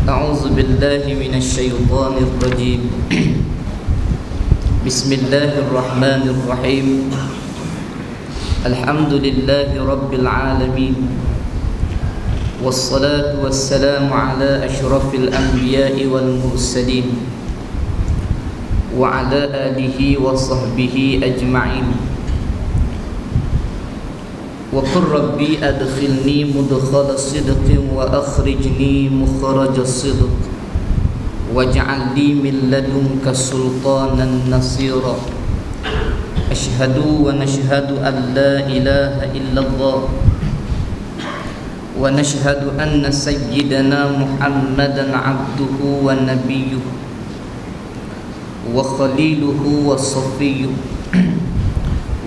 أعوذ بالله من الشيطان الرجيم. بسم الله الرحمن الرحيم. الحمد لله رب العالمين، والصلاة والسلام على أشرف الأنبياء والمرسلين وعلى آله وصحبه أجمعين. وقل ربي أدخلني مدخل صدق وأخرجني مخرج صدق واجعل لي من لدنك سلطانا نصيرا. أشهد ونشهد أن لا إله إلا الله ونشهد أن سيدنا محمدا عبده ونبيه وخليله وصفيه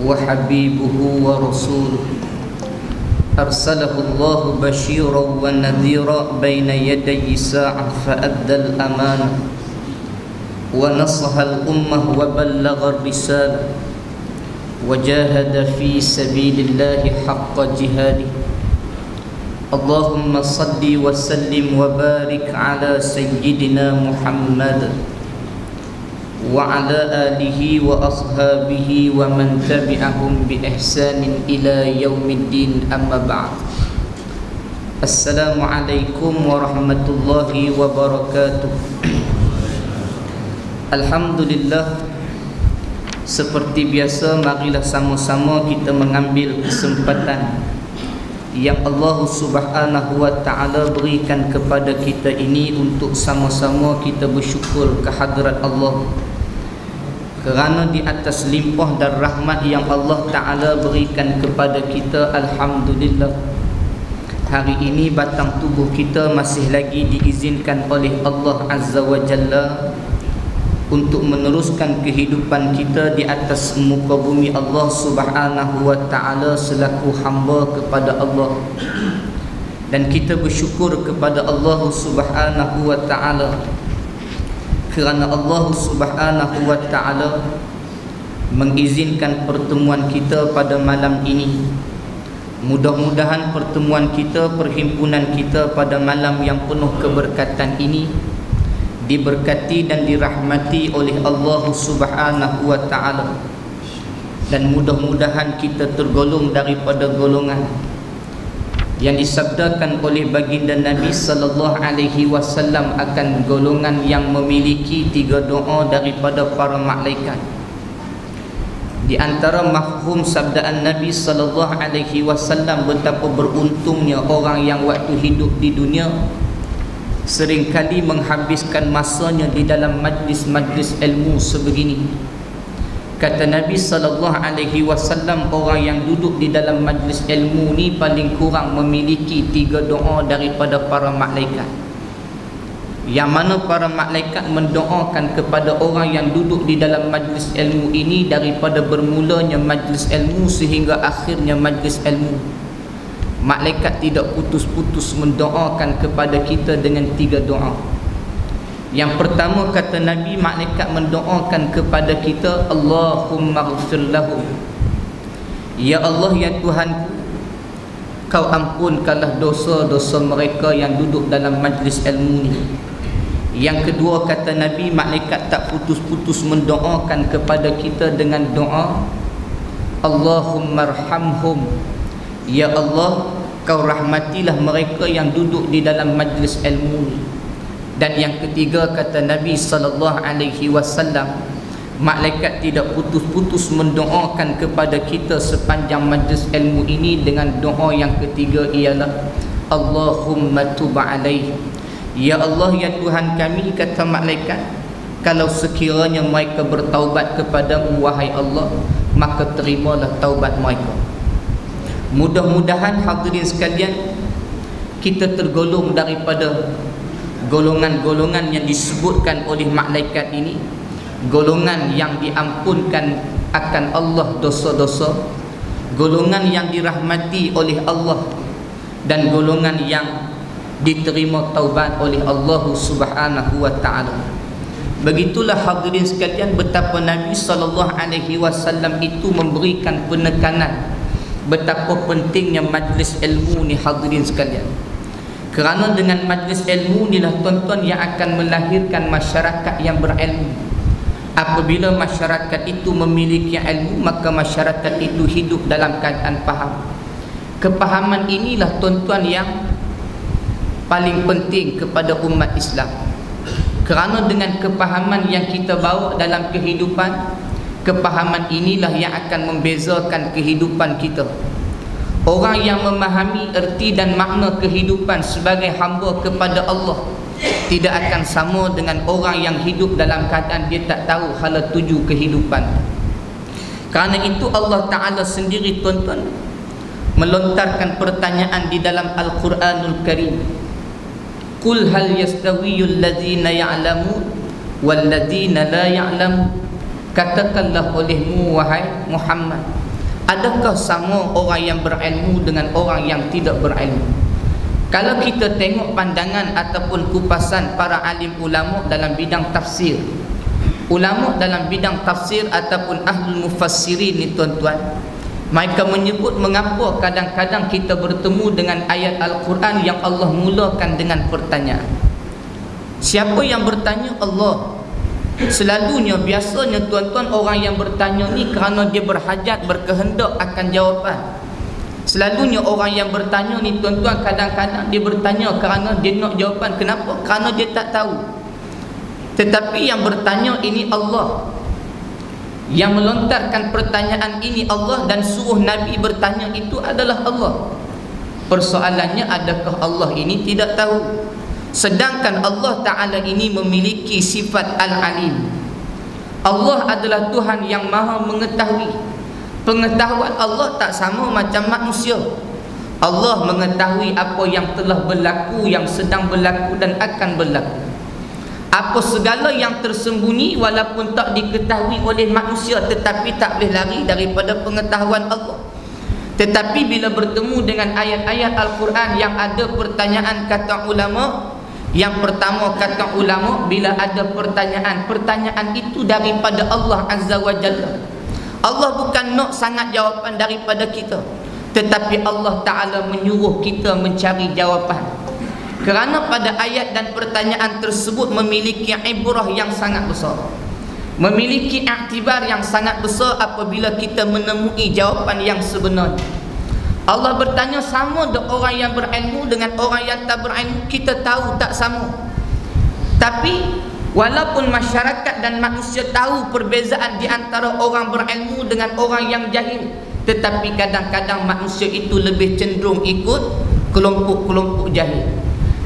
وحبيبه ورسوله، أرسله الله بشيرا ونذيرا بين يدي الساعة فأدى الأمانة ونصح الأمة وبلغ الرسالة وجاهد في سبيل الله حق جهاده. اللهم صل وسلم وبارك على سيدنا محمد وعلى آله وأصحابه ومن تبعهم بإحسان إلى يوم الدين. أما بعد. السلام عليكم ورحمة الله وبركاته. Alhamdulillah, seperti biasa, marilah sama-sama kita mengambil kesempatan yang Allah Subhanahu wa ta'ala berikan kepada kita ini untuk sama-sama kita bersyukur kehadrat Allah, kerana di atas limpah dan rahmat yang Allah Ta'ala berikan kepada kita, alhamdulillah, hari ini batang tubuh kita masih lagi diizinkan oleh Allah Azza wa Jalla untuk meneruskan kehidupan kita di atas muka bumi Allah Subhanahu wa ta'ala selaku hamba kepada Allah. Dan kita bersyukur kepada Allah Subhanahu wa ta'ala kerana Allah Subhanahu wa ta'ala mengizinkan pertemuan kita pada malam ini. Mudah-mudahan pertemuan kita, perhimpunan kita pada malam yang penuh keberkatan ini diberkati dan dirahmati oleh Allah Subhanahu wa ta'ala, dan mudah-mudahan kita tergolong daripada golongan yang disabdakan oleh baginda Nabi sallallahu alaihi wasallam akan golongan yang memiliki 3 doa daripada para malaikat. Di antara mafhum sabdaan Nabi sallallahu alaihi wasallam betapa beruntungnya orang yang waktu hidup di dunia seringkali menghabiskan masanya di dalam majlis-majlis ilmu sebegini. Kata Nabi sallallahu alaihi wasallam, orang yang duduk di dalam majlis ilmu ni paling kurang memiliki 3 doa daripada para malaikat, yang mana para malaikat mendoakan kepada orang yang duduk di dalam majlis ilmu ini daripada bermulanya majlis ilmu sehingga akhirnya majlis ilmu. Malaikat tidak putus-putus mendoakan kepada kita dengan 3 doa. Yang pertama, kata Nabi, malaikat mendoakan kepada kita, Allahumma ghfir lahu, ya Allah, ya Tuhanku, Kau ampunkanlah dosa-dosa mereka yang duduk dalam majlis ilmu ni. Yang kedua, kata Nabi, malaikat tak putus-putus mendoakan kepada kita dengan doa, Allahumma arhamhum, ya Allah, Kau rahmatilah mereka yang duduk di dalam majlis ilmu ni. Dan yang ketiga, kata Nabi sallallahu alaihi wasallam, malaikat tidak putus-putus mendoakan kepada kita sepanjang majlis ilmu ini dengan doa yang ketiga, ialah Allahumma tub alaih, ya Allah, ya Tuhan kami, kata malaikat, kalau sekiranya mereka bertaubat kepadamu wahai Allah, maka terimalah taubat mereka. Mudah-mudahan hadirin sekalian, kita tergolong daripada golongan-golongan yang disebutkan oleh malaikat ini, golongan yang diampunkan akan Allah dosa-dosa, golongan yang dirahmati oleh Allah, dan golongan yang diterima taubat oleh Allah Subhanahu wa ta'ala. Begitulah hadirin sekalian betapa Nabi sallallahu alaihi wasallam itu memberikan penekanan betapa pentingnya majlis ilmu ni, hadirin sekalian. Kerana dengan majlis ilmu inilah tuan-tuan yang akan melahirkan masyarakat yang berilmu. Apabila masyarakat itu memiliki ilmu, maka masyarakat itu hidup dalam keadaan faham. Kepahaman inilah tuan-tuan yang paling penting kepada umat Islam. Kerana dengan kepahaman yang kita bawa dalam kehidupan, kepahaman inilah yang akan membezakan kehidupan kita. Orang yang memahami erti dan makna kehidupan sebagai hamba kepada Allah tidak akan sama dengan orang yang hidup dalam keadaan dia tak tahu hala tuju kehidupan. Kerana itu Allah Ta'ala sendiri tuan-tuan melontarkan pertanyaan di dalam Al-Quranul Karim. Qul hal yastawiyul ladzina ya'lamun wal ladzina la ya'lamun. Katakanlah olehmu wahai Muhammad, adakah sama orang yang berilmu dengan orang yang tidak berilmu? Kalau kita tengok pandangan ataupun kupasan para alim ulama dalam bidang tafsir, ulama dalam bidang tafsir ataupun ahlul mufassirin ni tuan-tuan, mereka menyebut mengapa kadang-kadang kita bertemu dengan ayat Al-Quran yang Allah mulakan dengan pertanyaan. Siapa yang bertanya? Allah. Selalunya, biasanya tuan-tuan, orang yang bertanya ni kerana dia berhajat, berkehendak akan jawapan. Selalunya orang yang bertanya ni tuan-tuan, kadang-kadang dia bertanya kerana dia nak jawapan. Kenapa? Kerana dia tak tahu. Tetapi yang bertanya ini Allah. Yang melontarkan pertanyaan ini Allah, dan suruh Nabi bertanya itu adalah Allah. Persoalannya, adakah Allah ini tidak tahu? Sedangkan Allah Ta'ala ini memiliki sifat Al-Alim. Allah adalah Tuhan yang maha mengetahui. Pengetahuan Allah tak sama macam manusia. Allah mengetahui apa yang telah berlaku, yang sedang berlaku dan akan berlaku. Apa segala yang tersembunyi walaupun tak diketahui oleh manusia, tetapi tak boleh lari daripada pengetahuan Allah. Tetapi bila bertemu dengan ayat-ayat Al-Quran yang ada pertanyaan, kata ulama, yang pertama kata ulama, bila ada pertanyaan, pertanyaan itu daripada Allah Azza wa Jalla. Allah bukan nak sangat jawapan daripada kita, tetapi Allah Ta'ala menyuruh kita mencari jawapan. Kerana pada ayat dan pertanyaan tersebut memiliki ibrah yang sangat besar, memiliki iktibar yang sangat besar apabila kita menemui jawapan yang sebenarnya. Allah bertanya, sama ada orang yang berilmu dengan orang yang tak berilmu? Kita tahu tak sama. Tapi walaupun masyarakat dan manusia tahu perbezaan di antara orang berilmu dengan orang yang jahil, tetapi kadang-kadang manusia itu lebih cenderung ikut kelompok-kelompok jahil.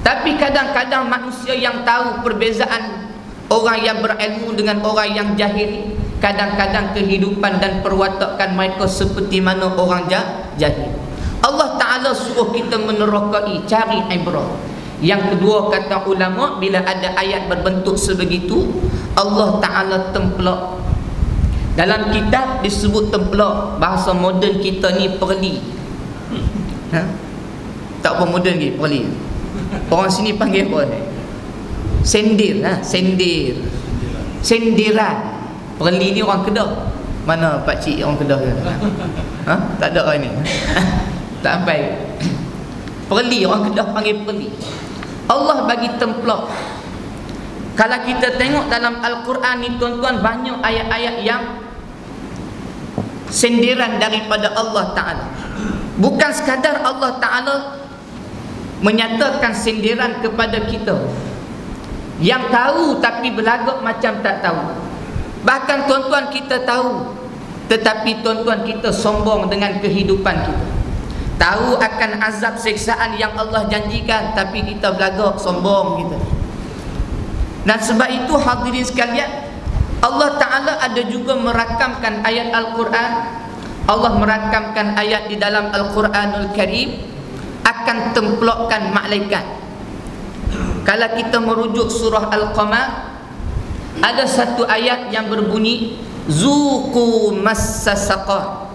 Tapi kadang-kadang manusia yang tahu perbezaan orang yang berilmu dengan orang yang jahil, kadang-kadang kehidupan dan perwatakan mereka seperti mana orang jahil. Allah Ta'ala suruh kita menerokai, cari ibrah. Yang kedua kata ulama, bila ada ayat berbentuk sebegitu, Allah Ta'ala templak. Dalam kitab disebut templak. Bahasa moden kita ni perli. Tak apa moden lagi, perli. Orang sini panggil apa ni? Sendir, sendir. Sendiran. Perli ni orang Kedah. Mana pakcik orang Kedah ke? Tak ada orang ni. Tak sampai. Perli, orang Kedah panggil perli. Allah bagi templak. Kalau kita tengok dalam Al-Quran ni tuan-tuan, banyak ayat-ayat yang sendiran daripada Allah Ta'ala. Bukan sekadar Allah Ta'ala menyatakan sendiran kepada kita yang tahu tapi berlagak macam tak tahu. Bahkan tuan-tuan kita tahu, tetapi tuan-tuan kita sombong dengan kehidupan kita. Tahu akan azab siksaan yang Allah janjikan, tapi kita berlagak sombong kita. Dan sebab itu hadirin sekalian, Allah Ta'ala ada juga merakamkan ayat Al-Quran. Allah merakamkan ayat di dalam Al-Quranul Karim akan templokkan malaikat. Kalau kita merujuk surah Al-Qamar, ada satu ayat yang berbunyi Zuqu massa saqar.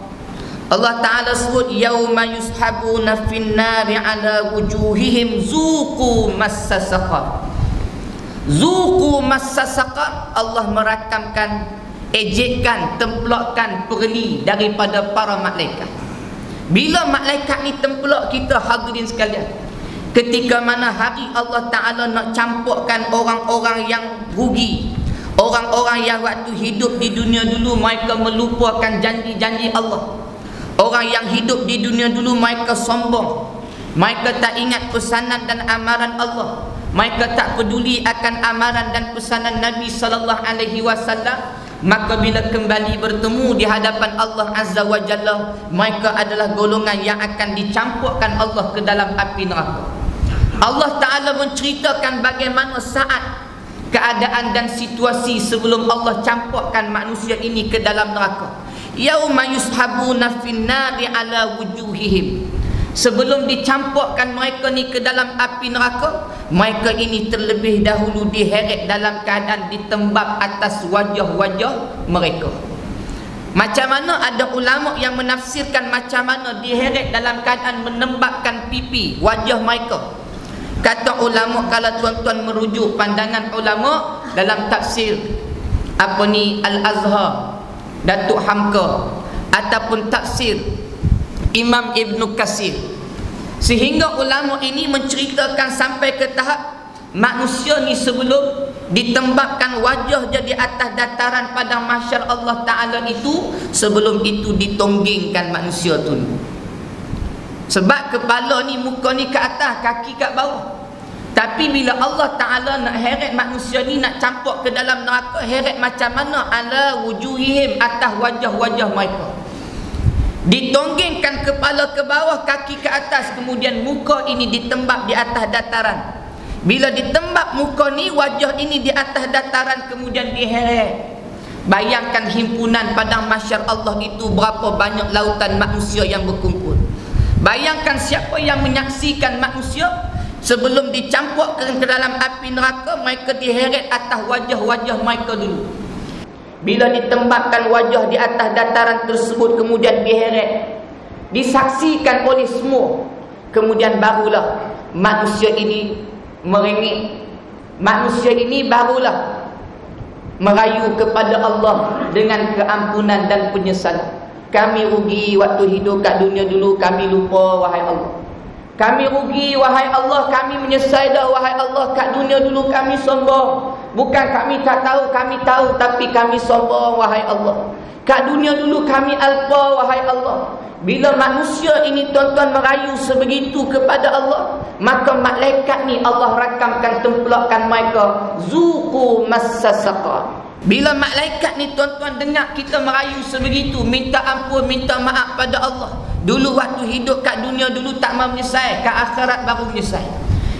Allah Ta'ala sebut yauma yushabuna fin nari ala wujuhihim zuqu massa saqar. Zuqu massa saqar, Allah merakamkan, ejekan, templokkan perli daripada para malaikat. Bila malaikat ni templok kita, hadirin sekalian, ketika mana hari Allah Ta'ala nak campurkan orang-orang yang rugi, orang-orang yang waktu hidup di dunia dulu mereka melupakan janji-janji Allah. Orang yang hidup di dunia dulu mereka sombong, mereka tak ingat pesanan dan amaran Allah, mereka tak peduli akan amaran dan pesanan Nabi sallallahu alaihi wasallam. Maka bila kembali bertemu di hadapan Allah Azza wa Jalla, mereka adalah golongan yang akan dicampurkan Allah ke dalam api neraka. Allah Ta'ala menceritakan bagaimana saat, keadaan dan situasi sebelum Allah campurkan manusia ini ke dalam neraka. Yauma yushabuna finnari ala wujuhihim. Sebelum dicampurkan mereka ni ke dalam api neraka, mereka ini terlebih dahulu diheret dalam keadaan ditembak atas wajah-wajah mereka. Macam mana ada ulama yang menafsirkan macam mana diheret dalam keadaan menembakkan pipi wajah mereka. Kata ulama, kalau tuan-tuan merujuk pandangan ulama dalam tafsir Al-Azhar, Datuk Hamka, ataupun tafsir Imam Ibn Katsir, sehingga ulama ini menceritakan sampai ke tahap manusia ni sebelum ditembakkan wajah jadi atas dataran pada mahsyar Allah Ta'ala itu, sebelum itu ditonggingkan manusia tu. Sebab kepala ni, muka ni ke atas, kaki kat bawah. Tapi bila Allah Ta'ala nak heret manusia ni, nak campur ke dalam neraka, heret macam mana? Ala wujuhihim, atas wajah-wajah mereka. Ditonggingkan kepala ke bawah, kaki ke atas, kemudian muka ini ditembak di atas dataran. Bila ditembak muka ni, wajah ini di atas dataran, kemudian diheret. Bayangkan himpunan padang mahsyar Allah itu, berapa banyak lautan manusia yang berkumpul. Bayangkan siapa yang menyaksikan manusia sebelum dicampurkan ke dalam api neraka, mereka diheret atas wajah-wajah mereka dulu. Bila ditembakkan wajah di atas dataran tersebut, kemudian diheret, disaksikan oleh semua, kemudian barulah manusia ini merengek. Manusia ini barulah merayu kepada Allah dengan keampunan dan penyesalan. Kami rugi waktu hidup kat dunia dulu, kami lupa wahai Allah. Kami rugi wahai Allah, kami menyesal dah wahai Allah. Kat dunia dulu kami sombong. Bukan kami tak tahu, kami tahu, tapi kami sombong wahai Allah. Kat dunia dulu kami alpa wahai Allah. Bila manusia ini tuan-tuan merayu sebegitu kepada Allah, maka malaikat ni Allah rakamkan, tempelakkan mereka, zuqu massa saqar. Bila malaikat ni tuan-tuan dengar kita merayu sebegitu, minta ampun, minta maaf pada Allah. Dulu waktu hidup kat dunia dulu tak mau menyesal, kat akhirat baru menyesal.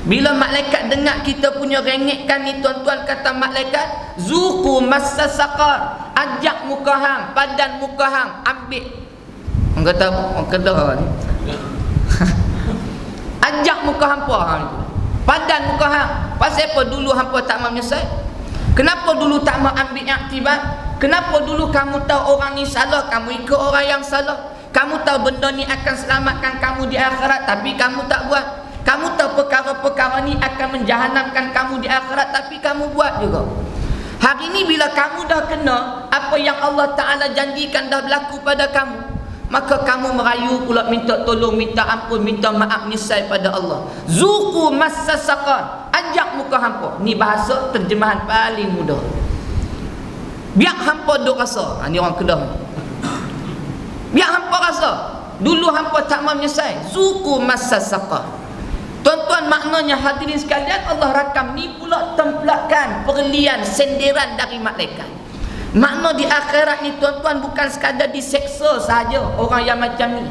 Bila malaikat dengar kita punya rengekkan ni tuan-tuan, kata malaikat, zuqu massa saqar, ajak muka hang, padan muka hang, ambil. Orang kata orang Kedah ni. Ajak muka hampa hang, padan muka hang. Pasal apa dulu hampa tak mau menyesal? Kenapa dulu tak mau ambil iktibar? Kenapa dulu kamu tahu orang ni salah, kamu ikut orang yang salah? Kamu tahu benda ni akan selamatkan kamu di akhirat, tapi kamu tak buat. Kamu tahu perkara-perkara ni akan menjahanamkan kamu di akhirat, tapi kamu buat juga. Hari ni bila kamu dah kena apa yang Allah Ta'ala janjikan dah berlaku pada kamu, maka kamu merayu pula, minta tolong, minta ampun, minta maaf, menyesal pada Allah. Zuqu massa saqar, ajak muka hampa. Ni bahasa terjemahan paling mudah. Biar hampa duk rasa. Ni orang Kedah ni. Biar hampa rasa. Dulu hampa tak mau menyesal. Zuqu massa saqar. Tuan-tuan, maknanya hadirin sekalian, Allah rakam ni pula templakan perlian, senderan dari malaikat. Makna di akhirat ni tuan-tuan bukan sekadar diseksa saja orang yang macam ni.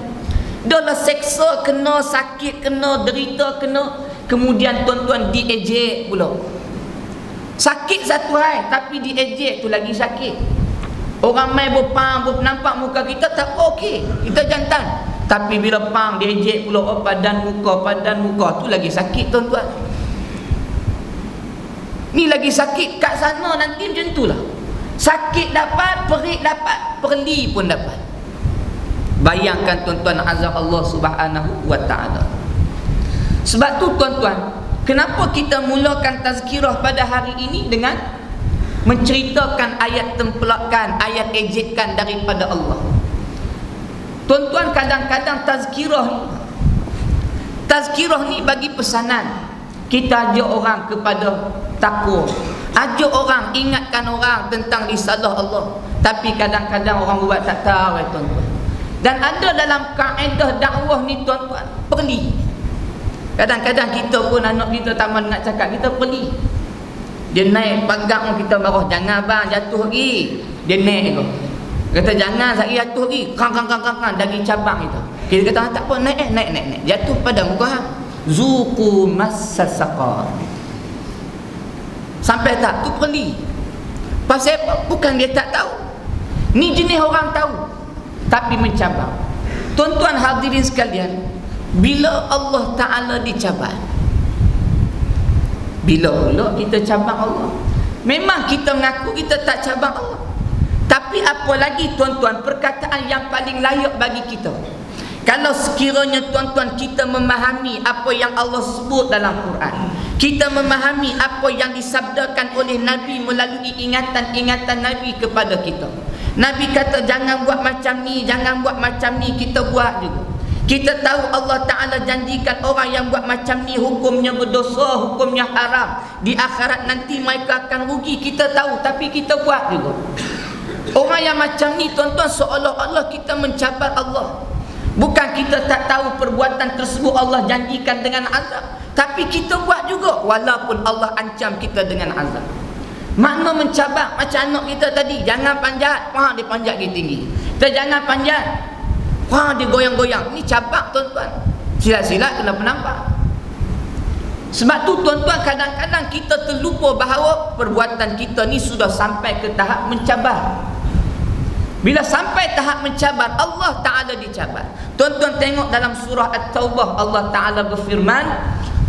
Dah lah seksa, kena sakit, kena derita, kena, kemudian tuan-tuan diejek pula. Sakit satu hal, tapi diejek tu lagi sakit. Orang main berpang, nampak muka kita tak okey, kita jantan. Tapi bila pang diejek pula, oh, padan muka tu lagi sakit tuan-tuan. Ni lagi sakit, kat sana nanti macam tu lah. Sakit dapat, perik dapat, perli pun dapat. Bayangkan tuan-tuan azab Allah Subhanahu wa ta'ala. Sebab tu tuan-tuan, kenapa kita mulakan tazkirah pada hari ini dengan menceritakan ayat tempelakan, ayat ejekan daripada Allah. Tuan-tuan, kadang-kadang tazkirah Tazkirah ni bagi pesanan. Kita ajak orang kepada takwa, ajak orang, ingatkan orang tentang risalah Allah. Tapi kadang-kadang orang buat tak tahu, tuan-tuan. Dan ada dalam kaedah dakwah ni, tuan-tuan, perli. Kadang-kadang kita pun anak kita taman nak cakap, kita perli. Dia naik pagang, kita marah, jangan bang jatuh lagi. Dia naik tu, kata jangan saya jatuh lagi, kang dari cabang itu. Kita kata tak apa, naik, jatuh pada muka hang. Zuqu massasaqar. Sampai tak tu perli. Pasal apa? Bukan dia tak tahu. Ni jenis orang tahu tapi mencabar. Tuan-tuan hadirin sekalian, bila Allah Ta'ala dicabar, bila pula kita cabar Allah? Memang kita mengaku kita tak cabar Allah, tapi apa lagi tuan-tuan, perkataan yang paling layak bagi kita, kalau sekiranya tuan-tuan kita memahami apa yang Allah sebut dalam Quran, kita memahami apa yang disabdakan oleh Nabi melalui ingatan-ingatan Nabi kepada kita. Nabi kata jangan buat macam ni, jangan buat macam ni, kita buat juga. Kita tahu Allah Ta'ala janjikan orang yang buat macam ni hukumnya berdosa, hukumnya haram. Di akhirat nanti mereka akan rugi, kita tahu, tapi kita buat juga. Orang yang macam ni tuan-tuan, seolah-olah kita mencabar Allah. Bukan kita tak tahu perbuatan tersebut Allah janjikan dengan azab, tapi kita buat juga walaupun Allah ancam kita dengan azab. Makna mencabar macam anak kita tadi, jangan panjat, dia panjat tinggi. Kita jangan panjat, dia goyang-goyang. Ni cabar tuan-tuan, silat-silat kena penampak. Sebab tu tuan-tuan, kadang-kadang kita terlupa bahawa perbuatan kita ni sudah sampai ke tahap mencabar. Bila sampai tahap mencabar, Allah Ta'ala dicabar. Tuan-tuan tengok dalam surah At-Taubah, Allah Ta'ala berfirman,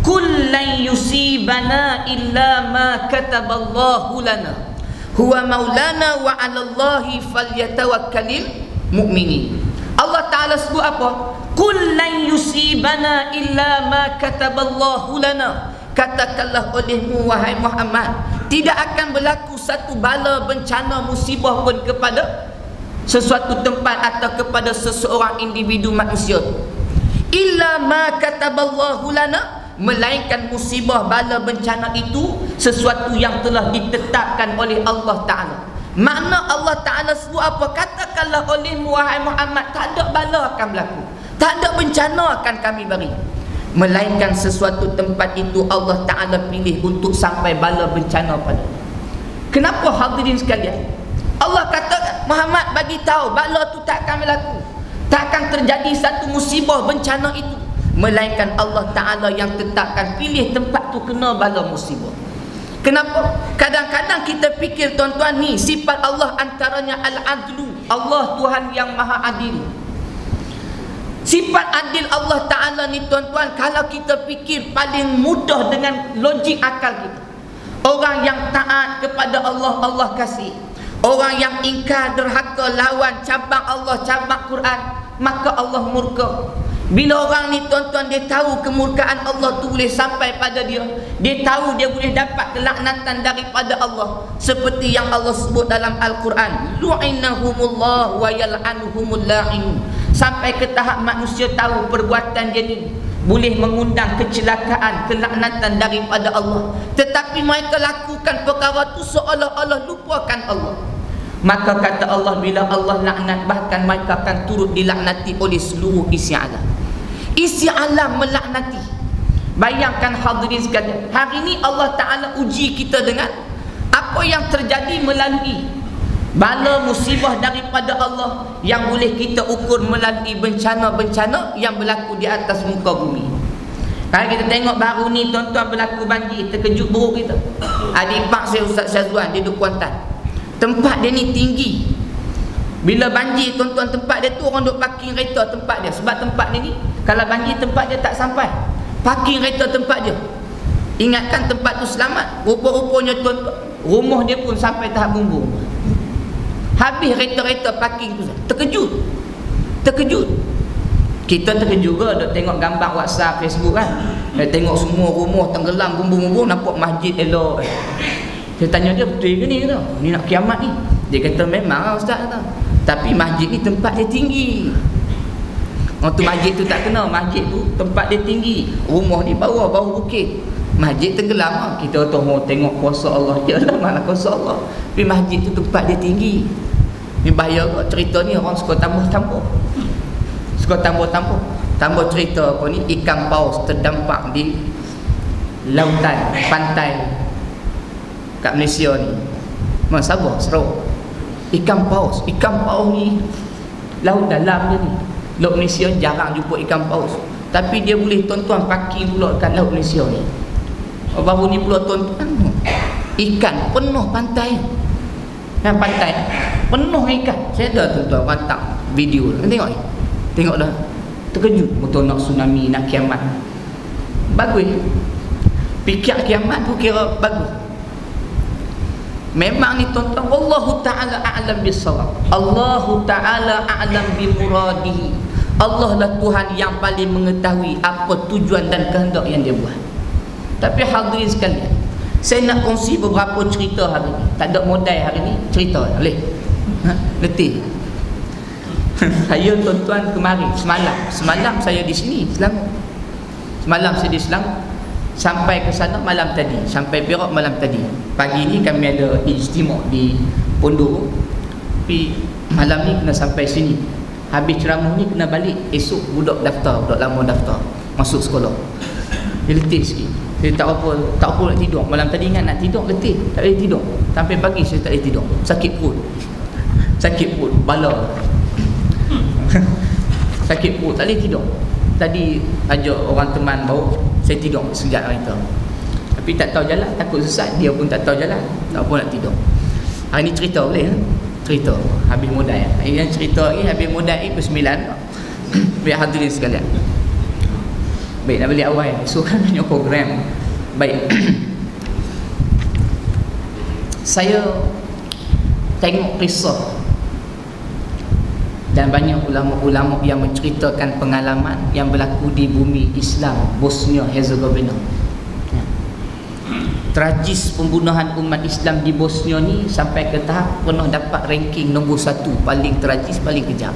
"Qul lan yusibana illa ma kataballahu lana huwa maulana wa 'alallahi falyatawakkalul mu'minin." Allah Ta'ala sebut apa? "Qul lan yusibana illa ma kataballahu lana." Katakanlah olehmu wahai Muhammad, tidak akan berlaku satu bala, bencana, musibah pun kepada sesuatu tempat atau kepada seseorang individu manusia, illa ma kataballahu lana, melainkan musibah, bala, bencana itu sesuatu yang telah ditetapkan oleh Allah Ta'ala. Makna Allah Ta'ala sebut apa? Katakanlah olehmu wahai Muhammad, tak ada bala akan berlaku, tak ada bencana akan kami beri, melainkan sesuatu tempat itu Allah Ta'ala pilih untuk sampai bala bencana pada. Kenapa hadirin sekalian? Allah kata Muhammad bagi tahu bala tu tak akan berlaku, tak akan terjadi satu musibah bencana itu, melainkan Allah Ta'ala yang tetapkan, pilih tempat tu kena bala musibah. Kenapa? Kadang-kadang kita fikir tuan-tuan, ni sifat Allah antaranya Al-Adlu, Allah Tuhan yang Maha Adil. Sifat adil Allah Ta'ala ni tuan-tuan, kalau kita fikir paling mudah dengan logik akal kita. Orang yang taat kepada Allah, Allah kasih. Orang yang ingkar, derhaka, lawan, cabang Allah, cabang Quran, maka Allah murka. Bila orang ni tuan-tuan, dia tahu kemurkaan Allah tu boleh sampai pada dia, dia tahu dia boleh dapat kelaknatan daripada Allah, seperti yang Allah sebut dalam Al-Quran, lu'inahumullah wa yal'anuhumul la'in. Sampai ke tahap manusia tahu perbuatan dia ni boleh mengundang kecelakaan, kelaknatan daripada Allah, tetapi mereka lakukan perkara tu seolah-olah lupakan Allah. Maka kata Allah, bila Allah laknat, bahkan mereka akan turut dilaknati oleh seluruh isi alam. Isi alam melaknati. Bayangkan hadirin sekalian, hari ini Allah Ta'ala uji kita dengan apa yang terjadi melalui bala musibah daripada Allah, yang boleh kita ukur melalui bencana-bencana yang berlaku di atas muka bumi. Kalau kita tengok baru ni tuan-tuan, berlaku banjir, terkejut buruk kita. Adik ipar saya Ustaz Syazwan, dia duduk Kuantan. Tempat dia ni tinggi. Bila banjir tuan-tuan, tempat dia tu orang duk parking kereta tempat dia. Sebab tempat dia ni, kalau banjir tempat dia tak sampai, parking kereta tempat dia. Ingatkan tempat tu selamat, rupa-rupanya tuan-tuan, rumah dia pun sampai tahap bumbung. Habis kereta-kereta parking tu. Terkejut. Kita terkejut juga duk tengok gambar WhatsApp, Facebook kan. Tengok semua rumah tenggelam, bumbung-bumbung, nampak masjid elok. Saya tanya dia, betul ke ni? Kata, ni nak kiamat ni. Dia kata memang lah Ustaz kata, tapi masjid ni tempat dia tinggi. Orang tu masjid tu tak kena. Masjid tu tempat dia tinggi, rumah di bawah bukit. Masjid tenggelam lah. Kita tu mau tengok kuasa Allah. Yalah, mana kuasa Allah. Tapi masjid tu tempat dia tinggi. Ni bahaya kot cerita ni. Orang suka tambah-tambah. Tambah cerita apa ni, ikan paus terdampak di lautan, pantai kat Malaysia ni. Sabah, Sarawak. Ikan paus ni laut dalam je ni. Laut Malaysia jarang jumpa ikan paus, tapi dia boleh tuan-tuan parking pula kat laut Malaysia ni. Baru ni pula tuan-tuan, ikan penuh pantai. Pantai penuh ikan. Saya ada tuan-tuan hantar video. Tengok dah. Terkejut betul, nak tsunami, nak kiamat. Bagus. Fikir kiamat tu kira bagus. Memang ni tuan-tuan, Allahu Ta'ala a'lam bis-shawab. Allahu Ta'ala a'lam bi muradihi. Allah lah Tuhan yang paling mengetahui apa tujuan dan kehendak yang dia buat. Tapi hadirin sekalian, saya nak kongsi beberapa cerita hari ni. Tak ada modal hari ni, cerita boleh. Letih. Saya tuan-tuan kemarin semalam saya di sini Selangor. Semalam saya di Selangor, sampai ke sana malam tadi, sampai Perak malam tadi. Pagi ni kami ada ijtima di Pondok, tapi malam ni kena sampai sini. Habis ceramah ni kena balik. Esok budak lama daftar masuk sekolah. Dia letih sikit. Saya tak apa nak tidur. Malam tadi ingat nak tidur, letih, tak boleh tidur. Sampai pagi saya tak boleh tidur. Sakit perut, bala. Sakit perut, tak boleh tidur. Tadi ajak orang teman bawa, saya tidur sekejap hari tu. Tapi tak tahu jalan, takut sesat. Dia pun tak tahu jalan, tak apa nak tidur. Hari ni cerita boleh? Cerita habis modal. Hari ni cerita ni habis modal pukul 9. Biar hadirin sekalian. Baik, nak balik awal. So kan banyak program. Baik. Saya tengok kisah dan banyak ulama-ulama yang menceritakan pengalaman yang berlaku di bumi Islam Bosnia Herzegovina. Tragis pembunuhan umat Islam di Bosnia ni sampai ke tahap pernah dapat ranking nombor 1 paling tragis, paling kejam.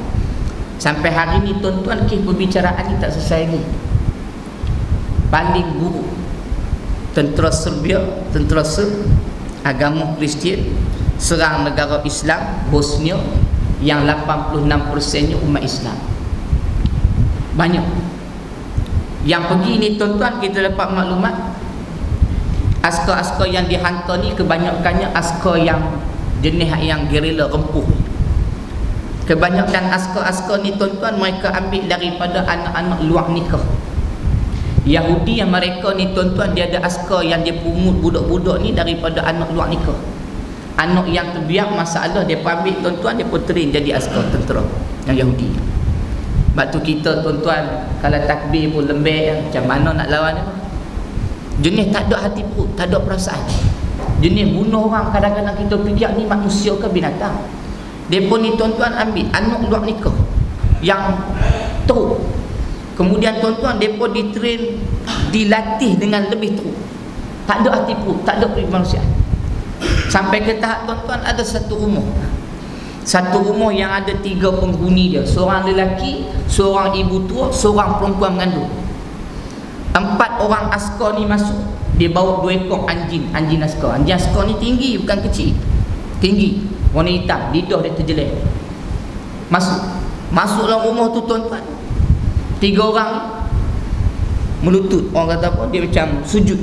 Sampai hari ni tuan-tuan, kes perbicaraan ni tak selesai ni. Paling buruk, tentera Serbia, tentera Serb, agama Kristian serang negara Islam Bosnia yang 86%-nya umat Islam. Banyak yang pergi ni tuan-tuan, kita dapat maklumat askar-askar yang dihantar ni kebanyakannya askar yang jenis yang gerila rempuh. Kebanyakan askar-askar ni tuan-tuan, mereka ambil daripada anak-anak luar nikah. Yahudi yang mereka ni tuan-tuan, dia ada askar yang dia pungut budak-budak ni daripada anak luar nikah. Anak yang terbiak masalah dia ambil tuan-tuan, dia pun train jadi askar tentera yang Yahudi. Sebab tu kita tuan-tuan, kalau takbir pun lembek, macam mana nak lawan dia? Jenis tak ada hati perut, tak ada perasaan. Jenis bunuh orang, kadang-kadang kita fikir ni manusia ke binatang. Dia pun ni tuan-tuan ambil anak luar nikah yang teruk. Kemudian tuan-tuan, dia pun ditrain, dilatih dengan lebih teruk. Tak ada hati perut, tak ada kemanusiaan. Sampai ke tahap tuan-tuan, ada satu rumah yang ada 3 penghuni dia. Seorang lelaki, seorang ibu tua, seorang perempuan mengandung. 4 orang askar ni masuk, dia bawa 2 ekor anjing askar. Anjing askar ni tinggi, bukan kecil, tinggi, warna hitam, lidah dia terjelek. Masuk dalam rumah tu tuan-tuan, 3 orang melutut, orang kata apa, dia macam sujud.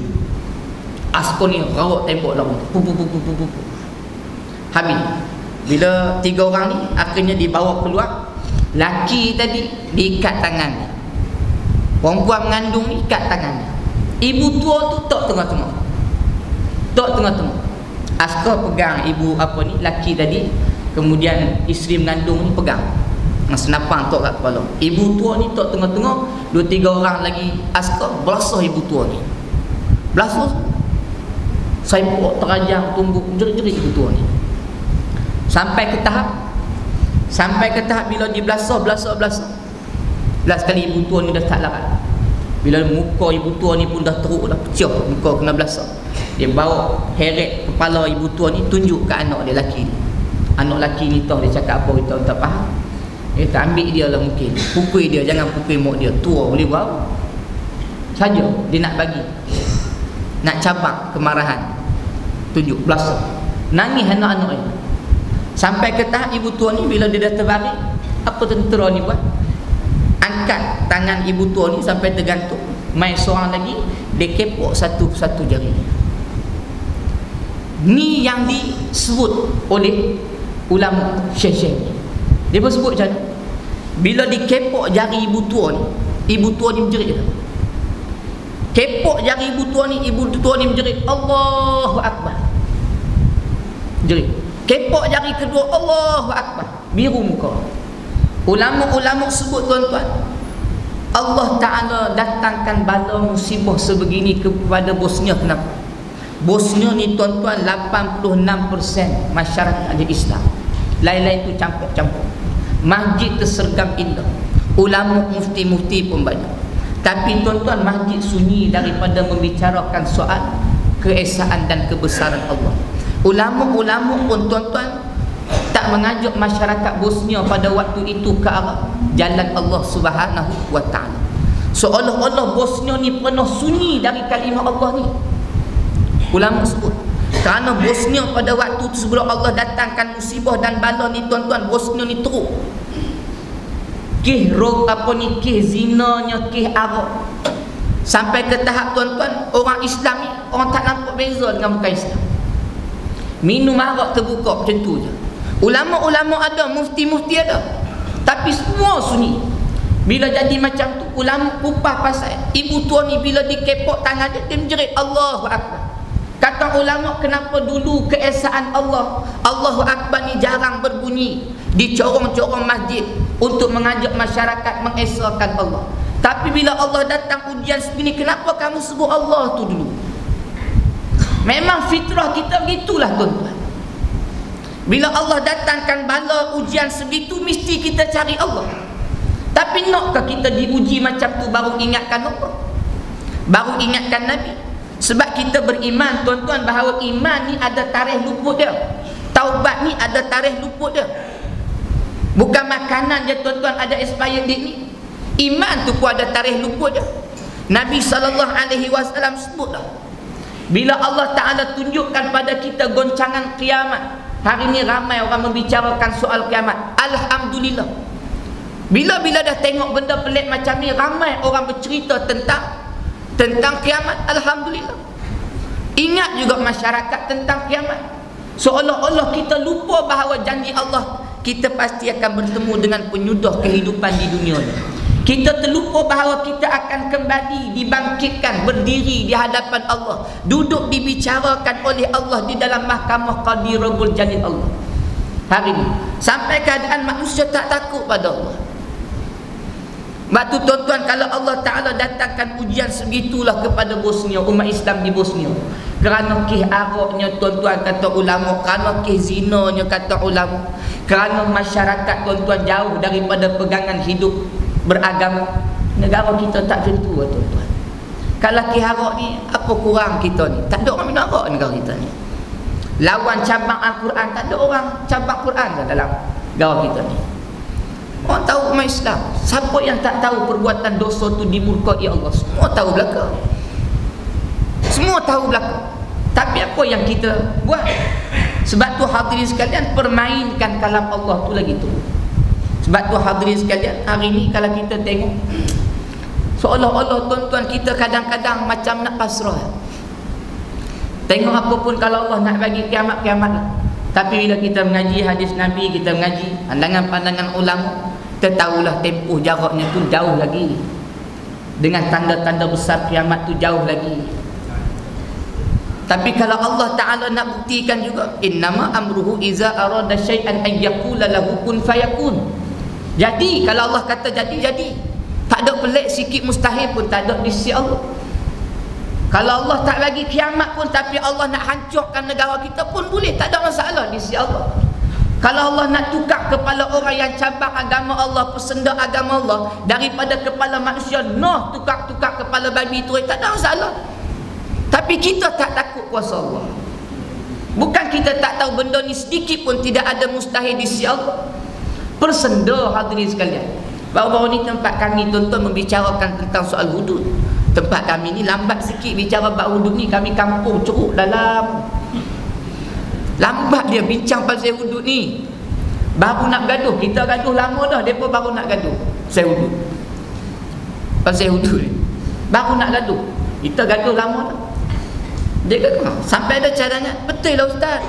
Askar ni rawat tembok dalam rumah, habis. Bila 3 orang ni akhirnya dibawa keluar, laki tadi diikat tangan, perempuan mengandung ni ikat tangannya, ibu tua tu tok tengah-tengah. Askar pegang ibu apa ni, laki tadi, kemudian isteri mengandung ni pegang senapang tok kat kepala. Ibu tua ni tok tengah-tengah, 2-3 orang lagi askar belasah ibu tua ni. Belasah, saipok terajang, tumbuk, jerit-jerit ibu tua ni. Sampai ke tahap bila dibelasah, last kali ibu tua ni dah tak larat. Bila muka ibu tua ni pun dah teruk, dah pecah, muka kena belasah, dia bawa heret kepala ibu tua ni, tunjuk ke anak dia laki ni. Anak laki ni tahu dia cakap apa, kita tak faham. Kita ambil dia lah mungkin, pukul dia, jangan pukul mak dia. Tua boleh buat saja. Dia nak bagi, nak cabak kemarahan, tunjuk belasah, nangis anak-anak dia. Sampai ke tahap ibu tua ni bila dia dah terbaring, apa tentera ni buat? Angkat tangan ibu tua ni sampai tergantung. Mai seorang lagi, dia kepok satu-satu jari. Ni yang disebut oleh ulama syekh-syekh ni. Dia pun sebut macam ni, bila dikepok jari ibu tua ni menjerit. Kepok jari ibu tua ni menjerit, Allahu Akbar, jerit. Kepok jari kedua, Allahu Akbar, biru muka. Ulama-ulama sebut tuan-tuan, Allah Ta'ala datangkan bala musibah sebegini kepada Bosnia. Kenapa? Bosnia ni tuan-tuan 86% masyarakat dia Islam, lain-lain tu campur-campur. Masjid tersergam indah, ulama mufti-mufti pun banyak. Tapi tuan-tuan, masjid sunyi daripada membicarakan soal keesaan dan kebesaran Allah. Ulama-ulama pun tuan-tuan tak mengajak masyarakat Bosnia pada waktu itu ke arah jalan Allah Subhanahu wa ta'ala. Seolah-olah Bosnia ni penuh sunyi dari kalimah Allah ni. Ulama sebut, kerana Bosnia pada waktu itu sebelum Allah datangkan musibah dan bala ni tuan-tuan, Bosnia ni teruk. Kes roh apa ni, kes zinanya, kes arak. Sampai ke tahap tuan-tuan, orang Islam ni, orang tak nampak beza dengan bukan Islam. Minum arak terbuka macam tu je. Ulama-ulama ada, mufti-mufti ada, tapi semua sunyi. Bila jadi macam tu, ulama kupah pasal ibu tua ni bila dikepok tangan dia, dia menjerit Allahu Akbar. Kata ulama, kenapa dulu keesaan Allah, Allahu Akbar ni jarang berbunyi di corong-corong masjid untuk mengajak masyarakat mengesahkan Allah. Tapi bila Allah datang ujian segini, kenapa kamu sebut Allah tu dulu? Memang fitrah kita begitulah tuan-tuan. Bila Allah datangkan bala ujian segitu, mesti kita cari Allah. Tapi nakkah kita diuji macam tu baru ingatkan Allah, baru ingatkan Nabi? Sebab kita beriman tuan-tuan bahawa iman ni ada tarikh luput dia, taubat ni ada tarikh luput dia. Bukan makanan je tuan-tuan ada expired date ni. Iman tu pun ada tarikh luput dia. Nabi SAW sebut dah, bila Allah Ta'ala tunjukkan pada kita goncangan kiamat. Hari ni ramai orang membicarakan soal kiamat. Alhamdulillah. Bila-bila dah tengok benda pelik macam ni, ramai orang bercerita tentang kiamat. Alhamdulillah. Ingat juga masyarakat tentang kiamat. Seolah-olah kita lupa bahawa janji Allah, kita pasti akan bertemu dengan penyudah kehidupan di dunia ni. Kita terlupa bahawa kita akan kembali dibangkitkan, berdiri di hadapan Allah, duduk dibicarakan oleh Allah di dalam mahkamah Qadi Rabbul Jalil Allah. Hari ini sampai keadaan manusia tak takut pada Allah. Waktu tuan-tuan, kalau Allah Ta'ala datangkan ujian segitulah kepada Bosnia, umat Islam di Bosnia, kerana kes araknya tuan-tuan kata ulama, kerana kes zinanya kata ulama, kerana masyarakat tuan-tuan jauh daripada pegangan hidup beragama. Negara kita tak macam tu tuan-tuan. Kalau kes arak ni, apa kurang kita ni? Tak ada orang minum arak negara kita ni. Lawan cabang Al-Quran, tak ada orang cabang Quran dalam negara kita ni. Orang tahu umat Islam. Siapa yang tak tahu perbuatan dosa tu dimurkai Allah? Semua tahu belaka. Semua tahu belaka. Tapi apa yang kita buat? Sebab tu hadirin sekalian, permainkan kalam Allah tu lagi tu. Sebab tu hadirin sekalian, hari ni kalau kita tengok, seolah-olah tuan-tuan kita kadang-kadang macam nak pasrah. Tengok apa pun kalau Allah nak bagi kiamat-kiamat lah. Tapi bila kita mengaji hadis Nabi, kita mengaji pandangan-pandangan ulama, kita tahulah tempoh jaraknya tu jauh lagi. Dengan tanda-tanda besar kiamat tu jauh lagi. Tapi kalau Allah Ta'ala nak buktikan juga, innama amruhu iza arada syai'an an yaqula lahu kun fayakun. Jadi kalau Allah kata jadi, jadi. Tak ada pelik sikit mustahil pun tak ada di sisi Allah. Kalau Allah tak bagi kiamat pun, tapi Allah nak hancurkan negara kita pun boleh, tak ada masalah di sisi Allah. Kalau Allah nak tukar kepala orang yang cabang agama Allah, pesenda agama Allah, daripada kepala manusia, noh tukar-tukar kepala babi tu, tak ada masalah. Tapi kita tak takut kuasa Allah. Bukan kita tak tahu benda ni sedikit pun tidak ada mustahil di sisi Allah. Persenda hadirin sekalian. Baru-baru ni tempat kami tuan-tuan membicarakan tentang soal hudud. Tempat kami ni lambat sikit bicara bab hudud ni. Kami kampung ceruk dalam. Lambat dia bincang pasal hudud ni. Baru nak gaduh. Kita gaduh lama dah. Mereka baru nak gaduh pasal hudud. Pasal hudud ni baru nak gaduh. Kita gaduh lama dah. Dia kata sampai ada caranya. Betul lah ustaz,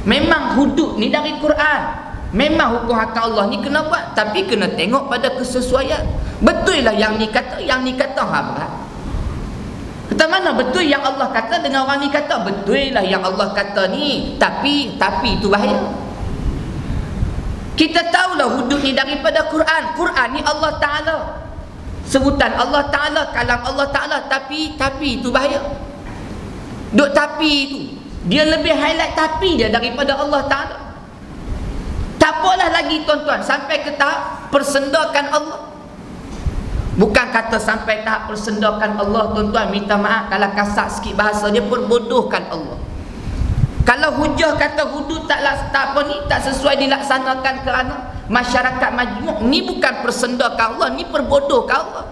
memang hudud ni dari Quran. Memang hukum hakam Allah ni kena buat, tapi kena tengok pada kesesuaian. Betul lah yang ni kata berat. Kata mana betul yang Allah kata dengan orang ni kata betul lah yang Allah kata ni, tapi itu bahaya. Kita tahulah hudud ni daripada Quran. Quran ni Allah Ta'ala, sebutan Allah Ta'ala, kalam Allah Ta'ala, tapi itu bahaya. Duk tapi tu, dia lebih highlight tapi dia daripada Allah Ta'ala. Tak apalah lagi tuan-tuan sampai ke tahap persendakan Allah. Bukan kata sampai tahap persendakan Allah tuan-tuan, minta maaf kalau kasar sikit bahasa dia, perbodohkan Allah. Kalau hujah kata hudud tak sesuai dilaksanakan kerana masyarakat majmuk, ni bukan persendakan Allah, ni perbodohkan Allah.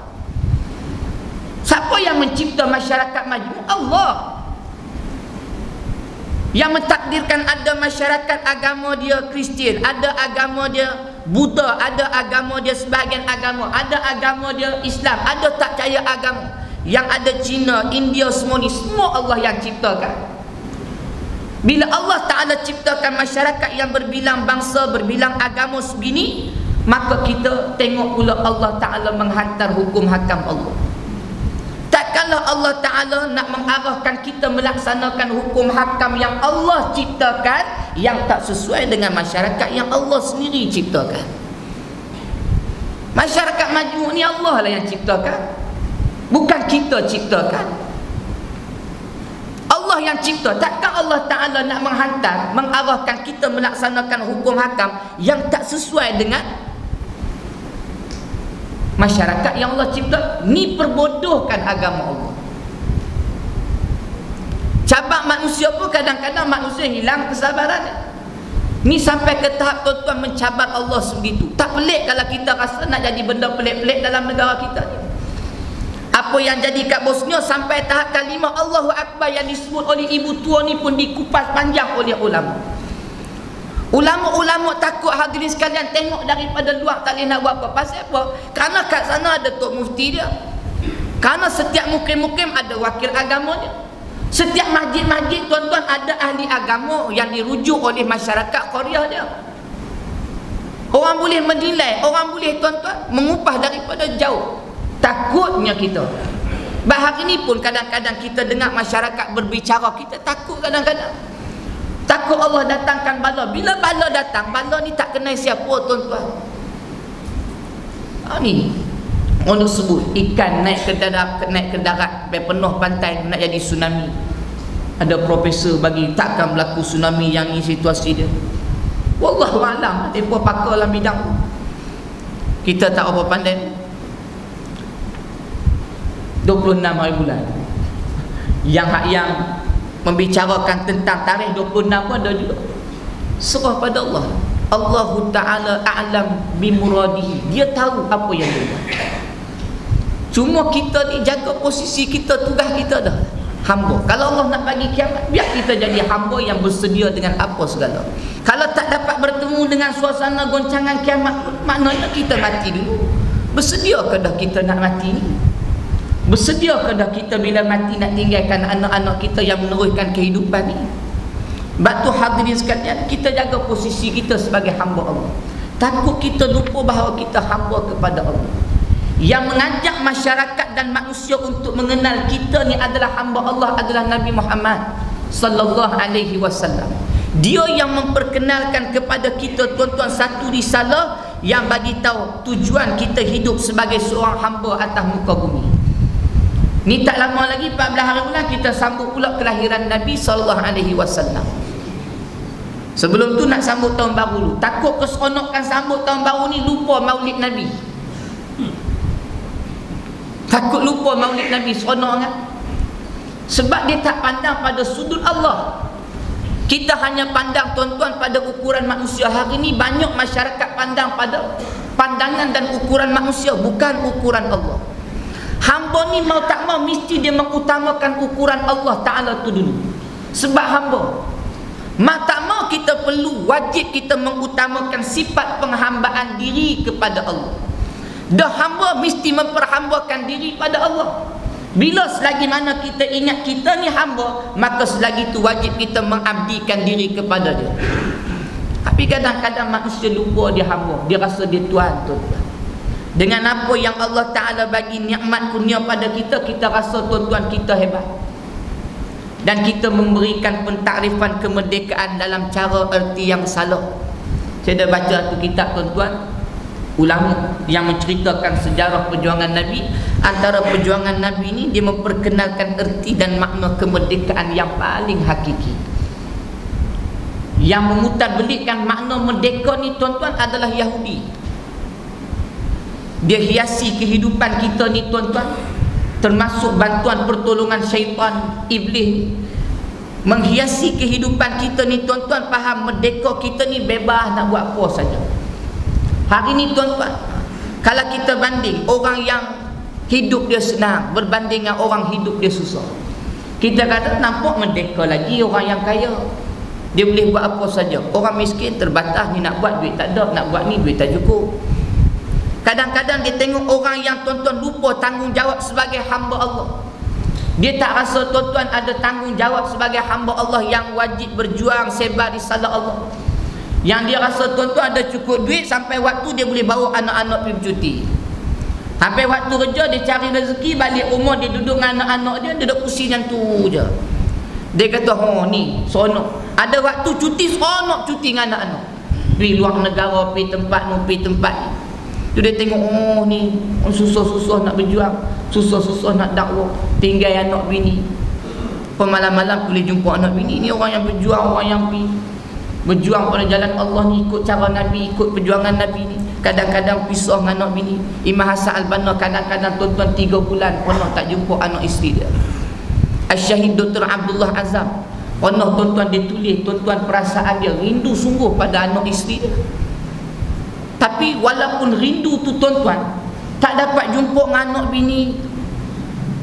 Siapa yang mencipta masyarakat majmuk? Allah. Yang mentakdirkan ada masyarakat agama dia Kristian, ada agama dia Buddha, ada agama dia sebahagian agama, ada agama dia Islam, ada tak percaya agama. Yang ada Cina, India, semua ni semua Allah yang ciptakan. Bila Allah Ta'ala ciptakan masyarakat yang berbilang bangsa, berbilang agama sebegini, maka kita tengok pula Allah Ta'ala menghantar hukum hakam Allah. Takkanlah Allah Ta'ala nak mengarahkan kita melaksanakan hukum hakam yang Allah ciptakan yang tak sesuai dengan masyarakat yang Allah sendiri ciptakan. Masyarakat majmuk ni Allah lah yang ciptakan, bukan kita ciptakan. Allah yang cipta. Takkan Allah Ta'ala nak menghantar, mengarahkan kita melaksanakan hukum hakam yang tak sesuai dengan masyarakat yang Allah cipta. Ni perbodohkan agama Allah. Cabak manusia pun kadang-kadang manusia hilang kesabaran. Ni sampai ke tahap tuan-tuan mencabar Allah sebegitu. Tak pelik kalau kita rasa nak jadi benda pelik-pelik dalam negara kita ni. Apa yang jadi kat Bosnia sampai tahap kalimah Allahu Akbar yang disebut oleh ibu tua ni pun dikupas panjang oleh ulama. Ulama-ulama takut hadirin sekalian tengok daripada luar, tak boleh nak buat apa. Pasal apa? Kerana kat sana ada Tok Mufti dia. Kerana setiap mukim-mukim ada wakil agama dia. Setiap masjid-masjid tuan-tuan ada ahli agama yang dirujuk oleh masyarakat Korea dia. Orang boleh menilai, orang boleh tuan-tuan mengupah daripada jauh. Takutnya kita. Bahari ni pun kadang-kadang kita dengar masyarakat berbicara, kita takut kadang-kadang. Takut Allah datangkan bala. Bila bala datang, bala ni tak kenal siapa tuan-tuan. Ni orang sebut ikan naik ke darat penuh pantai nak jadi tsunami. Ada profesor bagi takkan berlaku tsunami yang ni situasi dia. Wallahu alam, depa pakar dalam bidang. Kita tak apa pandai. 26 hari bulan. Yang membicarakan tentang tarikh 26 pun ada juga. Serah pada Allah. Allah Ta'ala a'lam bimuradihi. Dia tahu apa yang dia buat. Cuma kita ni jaga posisi kita, tugas kita dah hamba. Kalau Allah nak bagi kiamat, biar kita jadi hamba yang bersedia dengan apa segala. Kalau tak dapat bertemu dengan suasana goncangan kiamat, maknanya kita mati dulu. Bersediakah dah kita nak mati ni? Bersediakah dah kita bila mati nak tinggalkan anak-anak kita yang meneruskan kehidupan ni? Sebab tu hadirin sekalian, kita jaga posisi kita sebagai hamba Allah. Takut kita lupa bahawa kita hamba kepada Allah. Yang mengajak masyarakat dan manusia untuk mengenal kita ni adalah hamba Allah, adalah Nabi Muhammad sallallahu alaihi wasallam. Dia yang memperkenalkan kepada kita tuan-tuan satu risalah yang bagi tahu tujuan kita hidup sebagai seorang hamba atas muka bumi. Ni tak lama lagi 14 hari bulan kita sambut pula kelahiran Nabi sallallahu alaihi wasallam. Sebelum tu nak sambut tahun baru dulu. Takut keseronokan sambut tahun baru ni lupa Maulid Nabi. Takut lupa Maulid Nabi seronok kan? Sebab dia tak pandang pada sudut Allah. Kita hanya pandang tuan-tuan pada ukuran manusia. Hari ini banyak masyarakat pandang pada pandangan dan ukuran manusia, bukan ukuran Allah. Hamba ni mau tak mau mesti dia mengutamakan ukuran Allah Ta'ala tu dulu. Sebab hamba mau tak mau kita perlu, wajib kita mengutamakan sifat penghambaan diri kepada Allah. Dah hamba mesti memperhambakan diri pada Allah. Bila selagi mana kita ingat kita ni hamba, maka selagi tu wajib kita mengabdikan diri kepada dia. Tapi kadang-kadang manusia lupa dia hamba, dia rasa dia Tuhan tu. Dengan apa yang Allah Ta'ala bagi nikmat kurnia pada kita, kita rasa tuan-tuan kita hebat. Dan kita memberikan pentakrifan kemerdekaan dalam cara erti yang salah. Saya dah baca tu kitab tuan-tuan, ulama yang menceritakan sejarah perjuangan Nabi. Antara perjuangan Nabi ni, dia memperkenalkan erti dan makna kemerdekaan yang paling hakiki. Yang memutarbelitkan makna merdeka ni tuan-tuan adalah Yahudi. Dia hiasi kehidupan kita ni tuan-tuan, termasuk bantuan pertolongan syaitan iblis, menghiasi kehidupan kita ni tuan-tuan. Faham merdeka kita ni bebas nak buat apa saja. Hari ni tuan-tuan, kalau kita banding orang yang hidup dia senang berbanding dengan orang hidup dia susah, kita kata nampak merdeka lagi orang yang kaya. Dia boleh buat apa saja. Orang miskin terbatas, ni nak buat duit tak ada, nak buat ni duit tak cukup. Kadang-kadang dia tengok orang yang tuan-tuan lupa tanggungjawab sebagai hamba Allah. Dia tak rasa tuan-tuan ada tanggungjawab sebagai hamba Allah yang wajib berjuang sebar risalah Allah. Yang dia rasa tuan-tuan ada cukup duit, sampai waktu dia boleh bawa anak-anak pergi bercuti. Sampai waktu kerja dia cari rezeki, balik rumah dia duduk dengan anak-anak dia, dia duduk pusing yang tu je. Dia kata, oh ni seronok. Ada waktu cuti, seronok cuti dengan anak-anak. Pergi luar negara, pergi tempat ni, pergi tempat ni. Tu dia tengok, oh ni susah-susah nak berjuang, susah-susah nak dakwah, tinggal anak bini. Malam-malam boleh jumpa anak bini. Ni orang yang berjuang, orang yang pergi berjuang pada jalan Allah ni, ikut cara Nabi, ikut perjuangan Nabi ni. Kadang-kadang pisah dengan anak bini. Imam Hasan Al-Banna kadang-kadang tuan-tuan 3 bulan pernah tak jumpa anak isteri dia. Al-Syahid Dr. Abdullah Azam pernah tuan-tuan dia tulis tuan-tuan perasaan dia rindu sungguh pada anak isteri dia. Tapi walaupun rindu tu tuan-tuan, tak dapat jumpa dengan anak bini.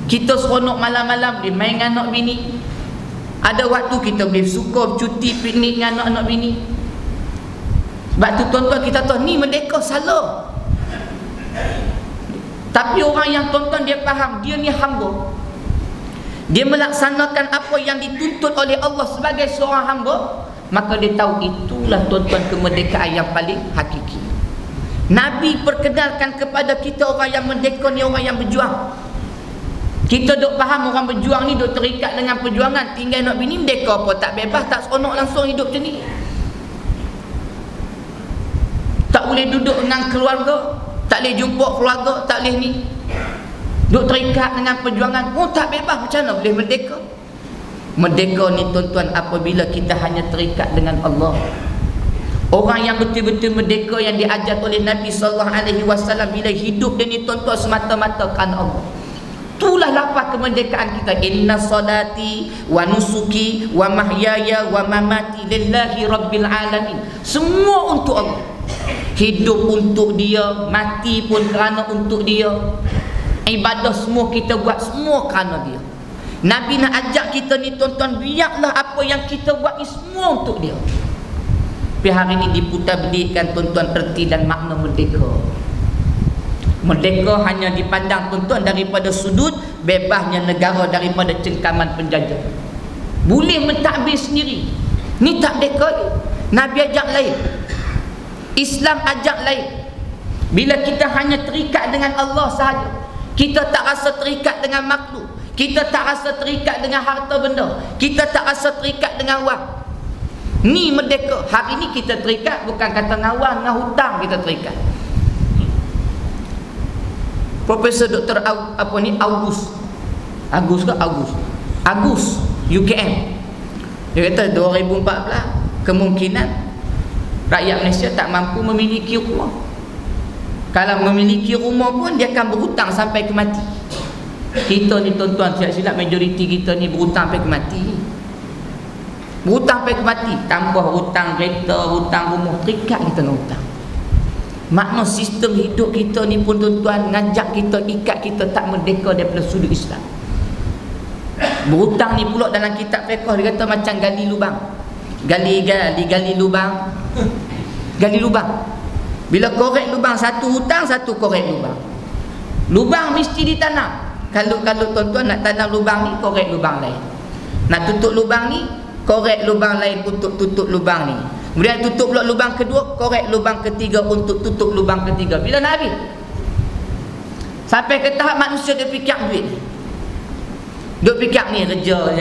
Kita seronok malam-malam dia main dengan anak bini. Ada waktu kita boleh suka cuti piknik dengan anak-anak bini. Sebab tu tuan-tuan kita tahu ni merdeka salah. Tapi orang yang tuan-tuan dia faham dia ni hamba, dia melaksanakan apa yang dituntut oleh Allah sebagai seorang hamba, maka dia tahu itulah tuan-tuan kemerdekaan yang paling hakiki. Nabi perkenalkan kepada kita orang yang merdeka ni orang yang berjuang. Kita duk faham orang berjuang ni duk terikat dengan perjuangan, tinggal nak bini merdeka apa, tak bebas, tak seronok langsung hidup macam ni. Tak boleh duduk dengan keluarga, tak boleh jumpa keluarga, tak boleh ni. Duk terikat dengan perjuangan, oh tak bebas, macam mana boleh merdeka? Merdeka ni tuan-tuan apabila kita hanya terikat dengan Allah. Orang yang betul-betul merdeka yang diajar oleh Nabi SAW bila hidup dia ni tuan-tuan semata-mata kerana Allah. Itulah lafaz kemerdekaan kita. Inna salati wa nusuki wa mahyaya wa mamati lillahi rabbil alamin. Semua untuk Allah. Hidup untuk dia, mati pun kerana untuk dia. Ibadah semua kita buat semua kerana dia. Nabi nak ajak kita ni tuan-tuan, biarlah apa yang kita buat ni semua untuk dia. Tapi hari ini diputarbelikkan tuan-tuan erti dan makna merdeka. Merdeka hanya dipandang tuan-tuan daripada sudut bebasnya negara daripada cengkaman penjajah. Boleh mentadbir sendiri. Ni tak merdeka ni. Nabi ajak lain, Islam ajak lain. Bila kita hanya terikat dengan Allah sahaja, kita tak rasa terikat dengan makhluk, kita tak rasa terikat dengan harta benda, kita tak rasa terikat dengan wang. Ni merdeka. Hari ni kita terikat bukan kata dengan wang, dengan hutang kita terikat. Profesor Dr. Agus UKM, dia kata 2014 kemungkinan rakyat Malaysia tak mampu memiliki rumah. Kalau memiliki rumah pun dia akan berhutang sampai ke mati. Kita ni tuan-tuan, silap-silap majoriti kita ni berhutang sampai ke mati. Berhutang sampai ke mati, tambah hutang kereta, hutang rumah, terikat kita nak hutang. Makna sistem hidup kita ni pun tuan-tuan ngajak kita, ikat kita tak merdeka daripada sudut Islam. Berhutang ni pula dalam kitab fiqh dia kata macam gali lubang. Gali lubang. Gali lubang. Bila korek lubang satu hutang, satu korek lubang. Lubang mesti ditanam. Kalau tuan-tuan nak tanam lubang ni, korek lubang lain. Nak tutup lubang ni, korek lubang lain untuk tutup lubang ni. Kemudian tutup pula lubang kedua, korek lubang ketiga untuk tutup lubang ketiga. Bila nak habis? Sampai ke tahap manusia dia fikir duit. Dia fikir ni kerja.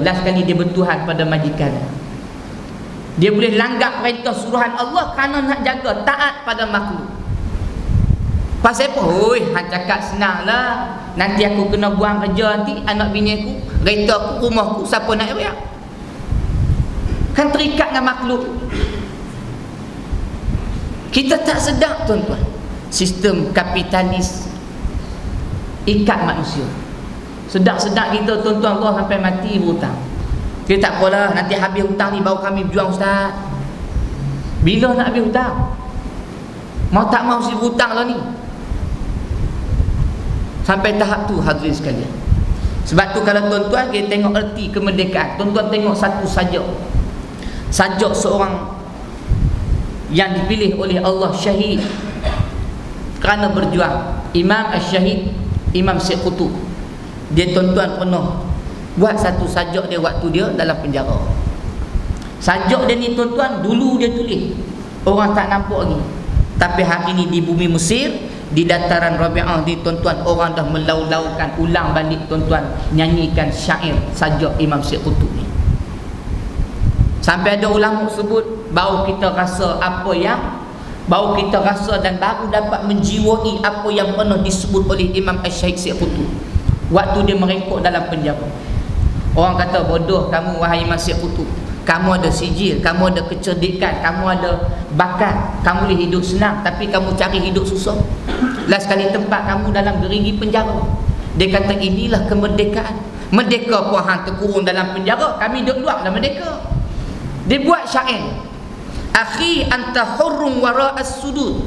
Last kali dia bertuhan pada majikan. Dia boleh langgar perintah suruhan Allah kerana nak jaga taat pada makhluk. Pasal apa? Hoi, hang cakap senang lah. Nanti aku kena buang kerja nanti, anak bini aku, kereta aku, rumah aku, siapa nak bayar? Kan terikat dengan makhluk. Kita tak sedar tuan-tuan, sistem kapitalis ikat manusia. Sedar-sedar kita tuan-tuan Allah sampai mati berhutang. Kita tak apalah, nanti habis hutang ni baru kami berjuang ustaz. Bila nak habis hutang? Mau tak mau mesti berhutang lah ni. Sampai tahap tu hadirin sekalian. Sebab tu kalau tuan-tuan kita tengok erti kemerdekaan, tuan-tuan tengok satu sajak seorang yang dipilih oleh Allah syahid kerana berjuang, Imam Al-Syahid Imam Syekh Qutb. Dia tuan-tuan pernah buat satu sajak dia waktu dia dalam penjara. Sajak dia ni tuan-tuan dulu dia tulis, orang tak nampak lagi. Tapi hari ni di bumi Mesir, di dataran Rabi'ah ni tuan-tuan, orang dah melau-laukan ulang balik tuan-tuan, nyanyikan syair sajak Imam Syekh Qutb ni. Sampai ada ulama sebut baru kita rasa dan baru dapat menjiwai apa yang pernah disebut oleh Imam Al-Syahid Syekh Qutb waktu dia merengkuk dalam penjara. Orang kata bodoh kamu wahai Imam Syekh Qutb, kamu ada sijil, kamu ada kecerdikan, kamu ada bakat, kamu boleh hidup senang, tapi kamu cari hidup susah. Last kali tempat kamu dalam gerigi penjara. Dia kata inilah kemerdekaan. Merdeka pun hang terkurung dalam penjara, kami duduk luar dah merdeka. Dia buat syair, akhi anta hurrun wara'as sudud.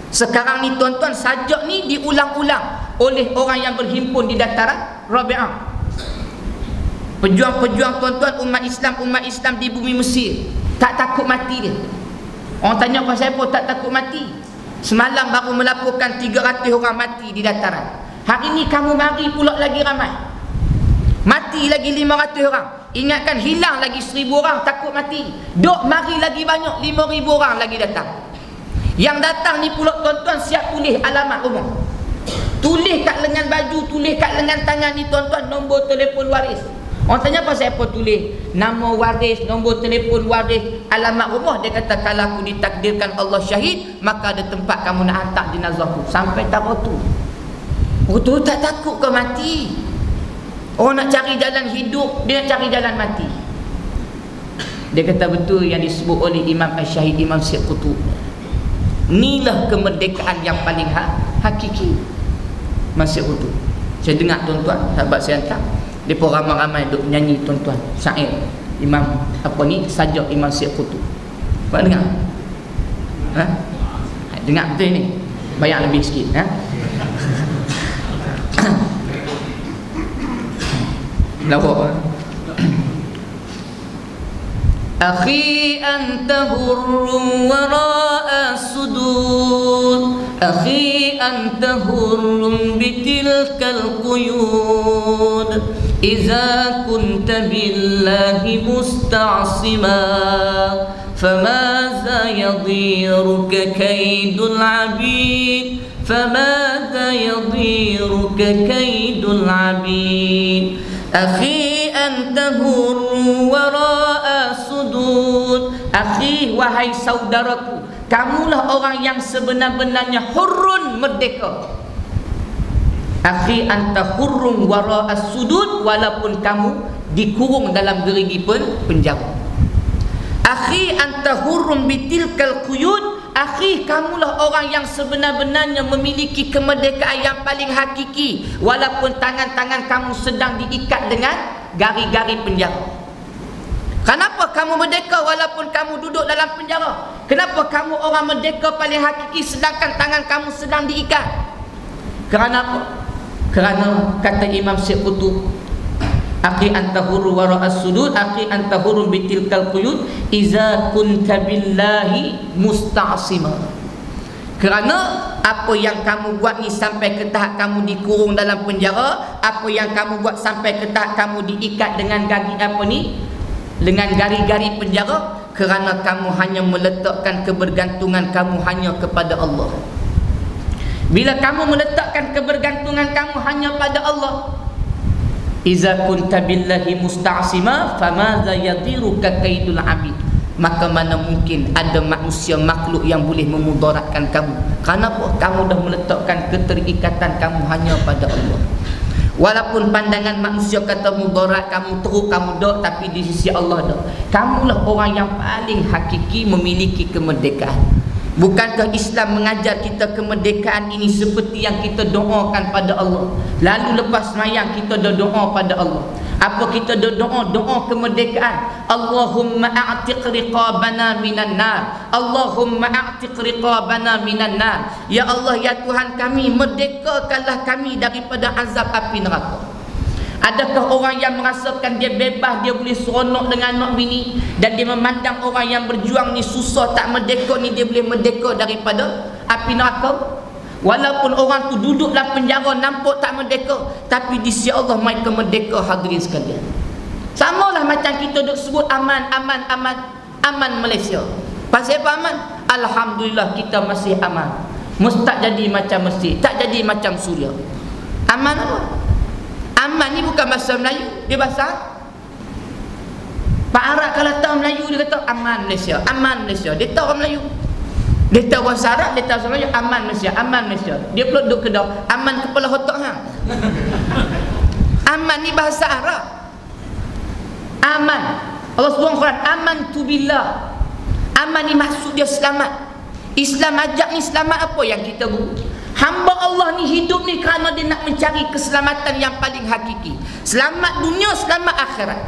Sekarang ni tuan-tuan, sajak ni diulang-ulang oleh orang yang berhimpun di dataran Rabi'ah. Pejuang-pejuang tuan-tuan umat Islam di bumi Mesir tak takut mati dia. Orang tanya pasal apa tak takut mati? Semalam baru melaporkan 300 orang mati di dataran. Hari ni kamu mari pula lagi ramai. Mati lagi 500 orang. Ingatkan hilang lagi 1000 orang, takut mati. Dok mari lagi banyak, 5000 orang lagi datang. Yang datang ni pula tuan-tuan siap tulis alamat rumah. Tulis kat lengan baju, tulis kat lengan tangan ni tuan-tuan nombor telefon waris. Orang tanya pasal apa tulis nama waris, nombor telefon waris, alamat rumah. Dia kata kalau aku ditakdirkan Allah syahid, maka ada tempat kamu nak hantar jenazahku. Sampai tak tu. Betul tak takut ke mati? Orang nak cari jalan hidup, dia nak cari jalan mati. Dia kata betul yang disebut oleh Imam Al-Syahid Imam Syekh Qutb. Inilah kemerdekaan yang paling hakiki. Masih Qutb. Saya dengar tuan-tuan, sahabat saya hantar, mereka ramai-ramai duk nyanyi tuan-tuan syair Imam apa ni, sajak Imam Syekh Qutb. Kau dengar? Ha? Dengar betul ni? Bayar lebih sikit, ha? Lawak. Akhi anta hurrun wara'a sudud, akhi anta hurrun bitilkal quyud, iza kunta billahi musta'sima famaza yadhiruka kaidul abid, famaza yadhiruka kaidul abid. Akhi anta hurrun wara'a sudud, akhi wahai saudaraku, kamulah orang yang sebenar-benarnya hurrun, merdeka. Akhi anta hurrun wara'as sudud, walaupun kamu dikurung dalam gerigi penjara. Akhi anta hurrun bitilkal quyud, akhi kamulah orang yang sebenar-benarnya memiliki kemerdekaan yang paling hakiki, walaupun tangan-tangan kamu sedang diikat dengan gari-gari penjara. Kenapa kamu merdeka walaupun kamu duduk dalam penjara? Kenapa kamu orang merdeka paling hakiki sedangkan tangan kamu sedang diikat? Kerana apa? Kerana kata Imam Syekh Qutb, akhi anta hurru wara'as sudud, akhi anta hurru bitilkal quyud iza kunta billahi musta'sima. Kerana apa yang kamu buat ni sampai ke tahap kamu dikurung dalam penjara, apa yang kamu buat sampai ke tahap kamu diikat dengan dengan gari-gari penjara, kerana kamu hanya meletakkan kebergantungan kamu hanya kepada Allah. Bila kamu meletakkan kebergantungan kamu hanya pada Allah, iza kunta billahi musta'sima famadza yadiruka kaidul abid, maka mana mungkin ada manusia makhluk yang boleh memudaratkan kamu. Kenapa? Kamu dah meletakkan keterikatan kamu hanya pada Allah. Walaupun pandangan manusia kata mudarat kamu teruk, kamu dak, tapi di sisi Allah dak. Kamulah orang yang paling hakiki memiliki kemerdekaan. Bukankah Islam mengajar kita kemerdekaan ini seperti yang kita doakan pada Allah? Lalu lepas semayang kita doa pada Allah. Apa kita doa? Doa kemerdekaan. Allahumma a'tiq riqabana minan nar. Allahumma a'tiq riqabana minan nar. Ya Allah, ya Tuhan kami, merdekakanlah kami daripada azab api neraka. Adakah orang yang merasakan dia bebas, dia boleh seronok dengan anak bini, dan dia memandang orang yang berjuang ni susah tak merdeka ni, dia boleh merdeka daripada api neraka? Walaupun orang tu duduk dalam penjara nampak tak merdeka, tapi di sisi Allah mereka merdeka, hadirin sekalian. Samalah macam kita duk sebut aman Malaysia. Pasal apa aman? Alhamdulillah kita masih aman. Tak jadi macam Mesir, tak jadi macam Suria. Aman apa? Aman ni bukan bahasa Melayu, dia bahasa Pak Arab. Kalau tahu Melayu dia kata aman Malaysia, aman Malaysia. Dia tahu orang Melayu, dia tahu bahasa Arab, dia tahu bahasa Melayu, aman Malaysia, aman Malaysia. Dia pula duduk kedau aman kepala otak hang. Aman ni bahasa Arab. Aman, Allah SWT Quran, aman tu billah. Aman ni maksud dia selamat. Islam ajak ni selamat apa yang kita buat? Hamba Allah ni hidup ni kerana dia nak mencari keselamatan yang paling hakiki. Selamat dunia, selamat akhirat.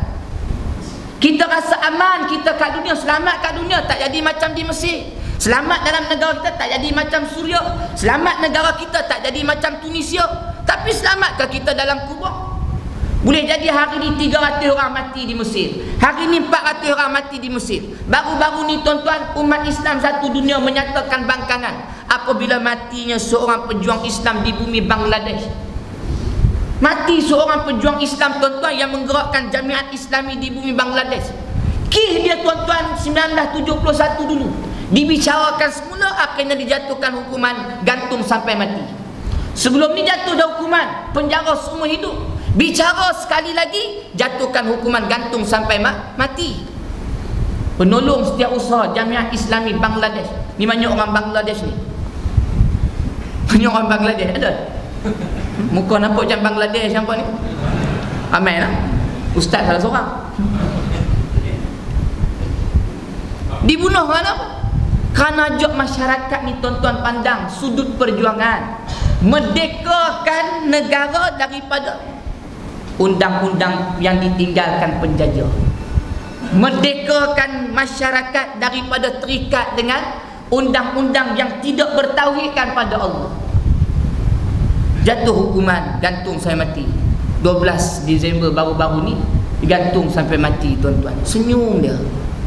Kita rasa aman, kita kat dunia, selamat kat dunia, tak jadi macam di Mesir. Selamat dalam negara kita, tak jadi macam Suria. Selamat negara kita, tak jadi macam Tunisia. Tapi selamatkah kita dalam kubur? Boleh jadi hari ni 300 orang mati di Mesir, hari ni 400 orang mati di Mesir. Baru-baru ni tuan-tuan, umat Islam satu dunia menyatakan bangkangan apabila matinya seorang pejuang Islam di bumi Bangladesh. Mati seorang pejuang Islam tuan-tuan yang menggerakkan Jamiat Islami di bumi Bangladesh. Kisah dia tuan-tuan 1971 dulu dibicarakan semula, akhirnya dijatuhkan hukuman gantung sampai mati. Sebelum ni jatuh dah hukuman penjara seumur hidup. Bicara sekali lagi, jatuhkan hukuman gantung sampai mati. Penolong setiausaha Jamiat Islami Bangladesh. Ni banyak orang Bangladesh ni. Banyak orang Bangladesh ada. Muka nampak macam Bangladesh nampak ni. Ramai lah. Ustaz salah seorang. Dibunuh kerana apa? Kerana ajak masyarakat ni tuan-tuan pandang sudut perjuangan merdekakan negara daripada undang-undang yang ditinggalkan penjajah, merdekakan masyarakat daripada terikat dengan undang-undang yang tidak bertauhidkan pada Allah. Jatuh hukuman gantung sampai mati 12 Disember baru-baru ni, digantung sampai mati tuan-tuan. Senyum dia,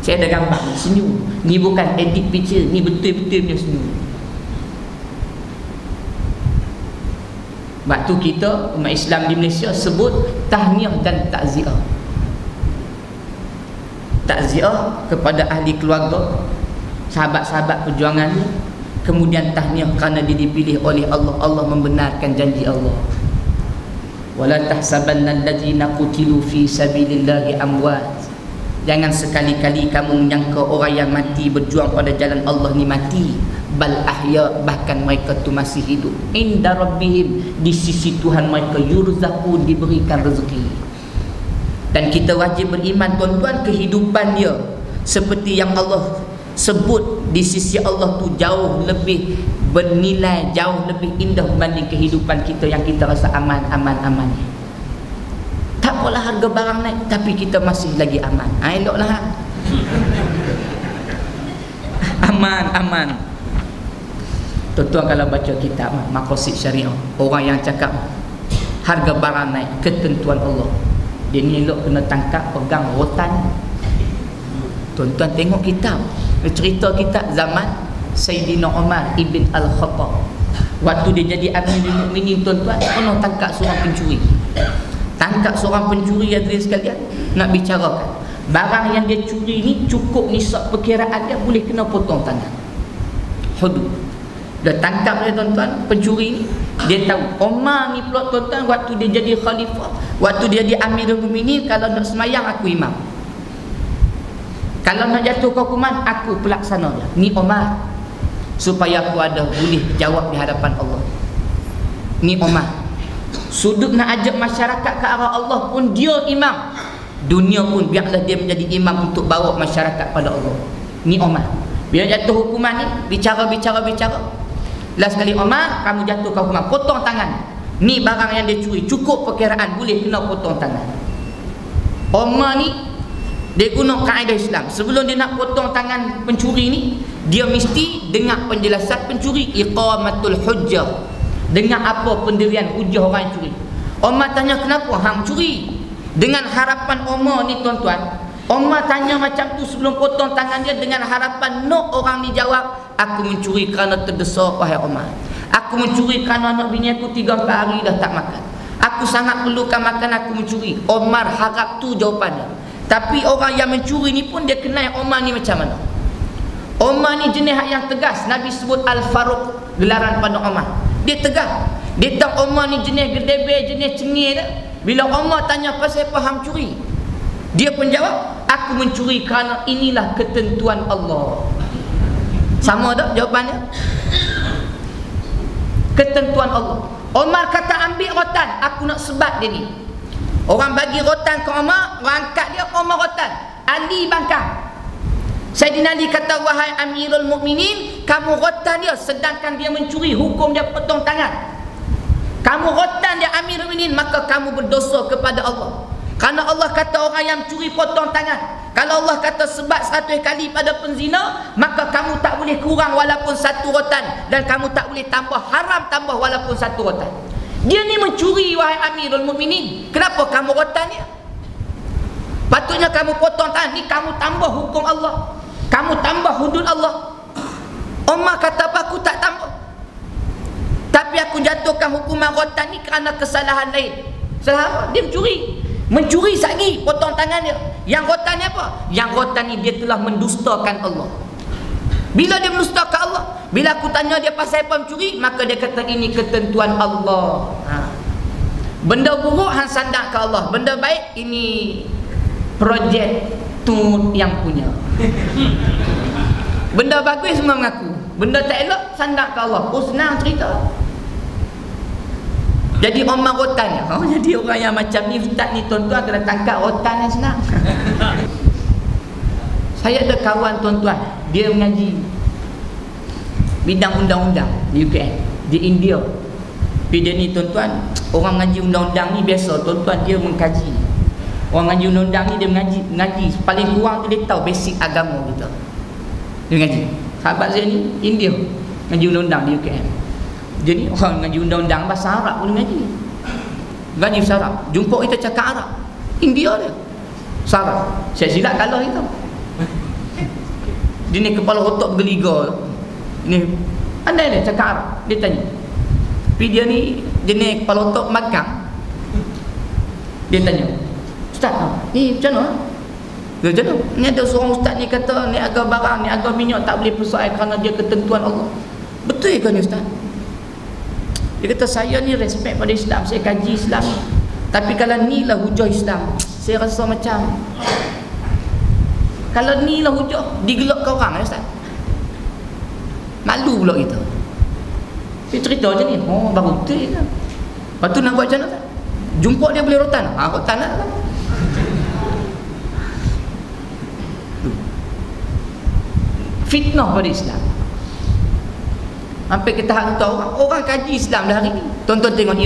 saya ada gambar ni, senyum. Ni bukan edit picture, ni betul-betul punya senyum. Sebab tu kita umat Islam di Malaysia sebut tahniah dan takziah. Takziah kepada ahli keluarga, sahabat-sahabat perjuangan ni. Kemudian tahniah kerana dia dipilih oleh Allah. Allah membenarkan janji Allah. Wala tahsabanna allazina qutilu fi sabilillahi amwat. Jangan sekali-kali kamu menyangka orang yang mati berjuang pada jalan Allah ni mati. Bal ahya, bahkan mereka tu masih hidup. Inda rabbihim, di sisi Tuhan mereka, yurzaqun, diberikan rezeki. Dan kita wajib beriman tuan-tuan, kehidupan dia seperti yang Allah sebut di sisi Allah tu jauh lebih bernilai, jauh lebih indah berbanding kehidupan kita yang kita rasa aman. Tak apalah harga barang naik, tapi kita masih lagi aman. Eloklah. Aman. Tuan-tuan kalau baca kitab Maqasid Syariah, orang yang cakap harga barang naik, ketentuan Allah, dia ni elok kena tangkap, pegang rotan. Tuan-tuan tengok kitab, cerita kitab zaman Sayyidina Umar ibn Al-Khattab. Waktu dia jadi Amirul Mukminin, tuan-tuan, kena tangkap seorang pencuri. Tangkap seorang pencuri, hadirin sekalian, nak bicarakan barang yang dia curi ni cukup nisab perkiraan dia, boleh kena potong tangan. Hudud. Dia tangkap dia, tuan-tuan, pencuri ni. Dia tahu Umar ni pula, tuan-tuan, waktu dia jadi khalifah, waktu dia jadi Amirul Mukminin, kalau nak semayang aku imam, kalau nak jatuh hukuman aku pelaksana dia. Ni Umar, supaya aku ada boleh jawab di hadapan Allah. Ni Umar, sudut nak ajak masyarakat ke arah Allah pun dia imam. Dunia pun biarlah dia menjadi imam untuk bawa masyarakat pada Allah. Ni Umar. Bila jatuh hukuman ni, bicara. Last kali, Umar, kamu jatuh hukuman, potong tangan. Ni barang yang dia curi, cukup perkiraan, boleh kena potong tangan. Umar ni, dia guna kaedah Islam. Sebelum dia nak potong tangan pencuri ni, dia mesti dengar penjelasan pencuri, iqamatul hujjah. Dengar apa pendirian hujah orang yang curi. Umar tanya, kenapa hang curi? Dengan harapan Umar ni, tuan-tuan, Umar tanya macam tu sebelum potong tangan dia, dengan harapan nak orang ni jawab, aku mencuri kerana terdesak, wahai Umar. Aku mencuri kerana anak bini aku 3-4 hari dah tak makan. Aku sangat perlukan makan, aku mencuri. Umar harap tu jawapannya. Tapi orang yang mencuri ni pun dia kenal Umar ni macam mana. Umar ni jenis yang tegas. Nabi sebut Al-Faruq, gelaran pada Umar. Dia tegas. Dia tahu Umar ni jenis gedebe, jenis cengih dah. Bila Umar tanya pasal apa hang curi, dia pun jawab, aku mencuri kerana inilah ketentuan Allah. Sama tak jawapannya? Ketentuan Allah. Umar kata, ambil rotan, aku nak sebat dia ni. Orang bagi rotan ke Umar, orang angkat dia, Umar rotan. Ali bangkang. Sayyidina Ali kata, wahai Amirul Mukminin, kamu rotan dia, sedangkan dia mencuri, hukum dia potong tangan. Kamu rotan dia Amirul Mukminin, maka kamu berdosa kepada Allah. Karena Allah kata orang yang curi potong tangan. Kalau Allah kata sebat 100 kali pada penzina, maka kamu tak boleh kurang walaupun 1 rotan, dan kamu tak boleh tambah, haram tambah walaupun 1 rotan. Dia ni mencuri, wahai Amirul Mukminin, kenapa kamu rotan dia? Patutnya kamu potong tangan. Ni kamu tambah hukum Allah, kamu tambah hudud Allah. Umar kata apa? Aku tak tambah, tapi aku jatuhkan hukuman rotan ni kerana kesalahan lain. Salah apa? Dia mencuri lagi, potong tangan dia. Yang rotan ni apa? Yang rotan ni dia telah mendustakan Allah. Bila dia mendustakan Allah, bila aku tanya dia pasal apa mencuri, maka dia kata ini ketentuan Allah. Benda buruk hang sandak ke Allah, benda baik ini projek tu yang punya. Benda bagus semua mengaku, benda tak elok sandak ke Allah. Oh, senang cerita. Jadi Umar rotan ya. Jadi orang yang macam ni, ustaz ni, tuan-tuan, kena tangkap rotan yang senang. Saya ada kawan, tuan-tuan, dia mengaji bidang undang-undang di UKM, di India. Tapi dia ni, tuan-tuan, orang mengaji undang-undang ni biasa, tuan-tuan, dia mengkaji. Orang mengaji undang-undang ni dia mengaji paling kurang tu dia tahu basic agama kita. Dia mengaji. Sahabat saya ni India, mengaji undang-undang di UKM. Dia ni orang mengaji undang-undang bahasa Arab pun mengaji. Mengaji bahasa Arab. Jumpa kita cakap Arab. India dia. Sarah. Saya silap kalah kita. Dia ni kepala otak bergeliga. Ni pandai dia cakap Arab. Dia tanya. Tapi dia ni jenis kepala otak magang. Dia tanya, ustaz, ni macam mana? Dia macam mana? Ni ada seorang ustaz ni kata ni harga barang, ni harga minyak tak boleh persoal kerana dia ketentuan Allah. Betul ke ni ustaz? Dia kata, saya ni respect pada Islam, saya kaji Islam, tapi kalau ni lah hujah Islam, saya rasa macam, kalau ni lah hujah, digelak ke orang ya ustaz, malu pula kita. Dia cerita macam ni, oh baru betul je. Lepas tu nak buat macam mana? Jumpa dia boleh rotan? Rotan lah kan. Fitnah pada Islam. Sampai ke tahap tu orang kaji Islam dah hari ni. Tuan-tuan tengok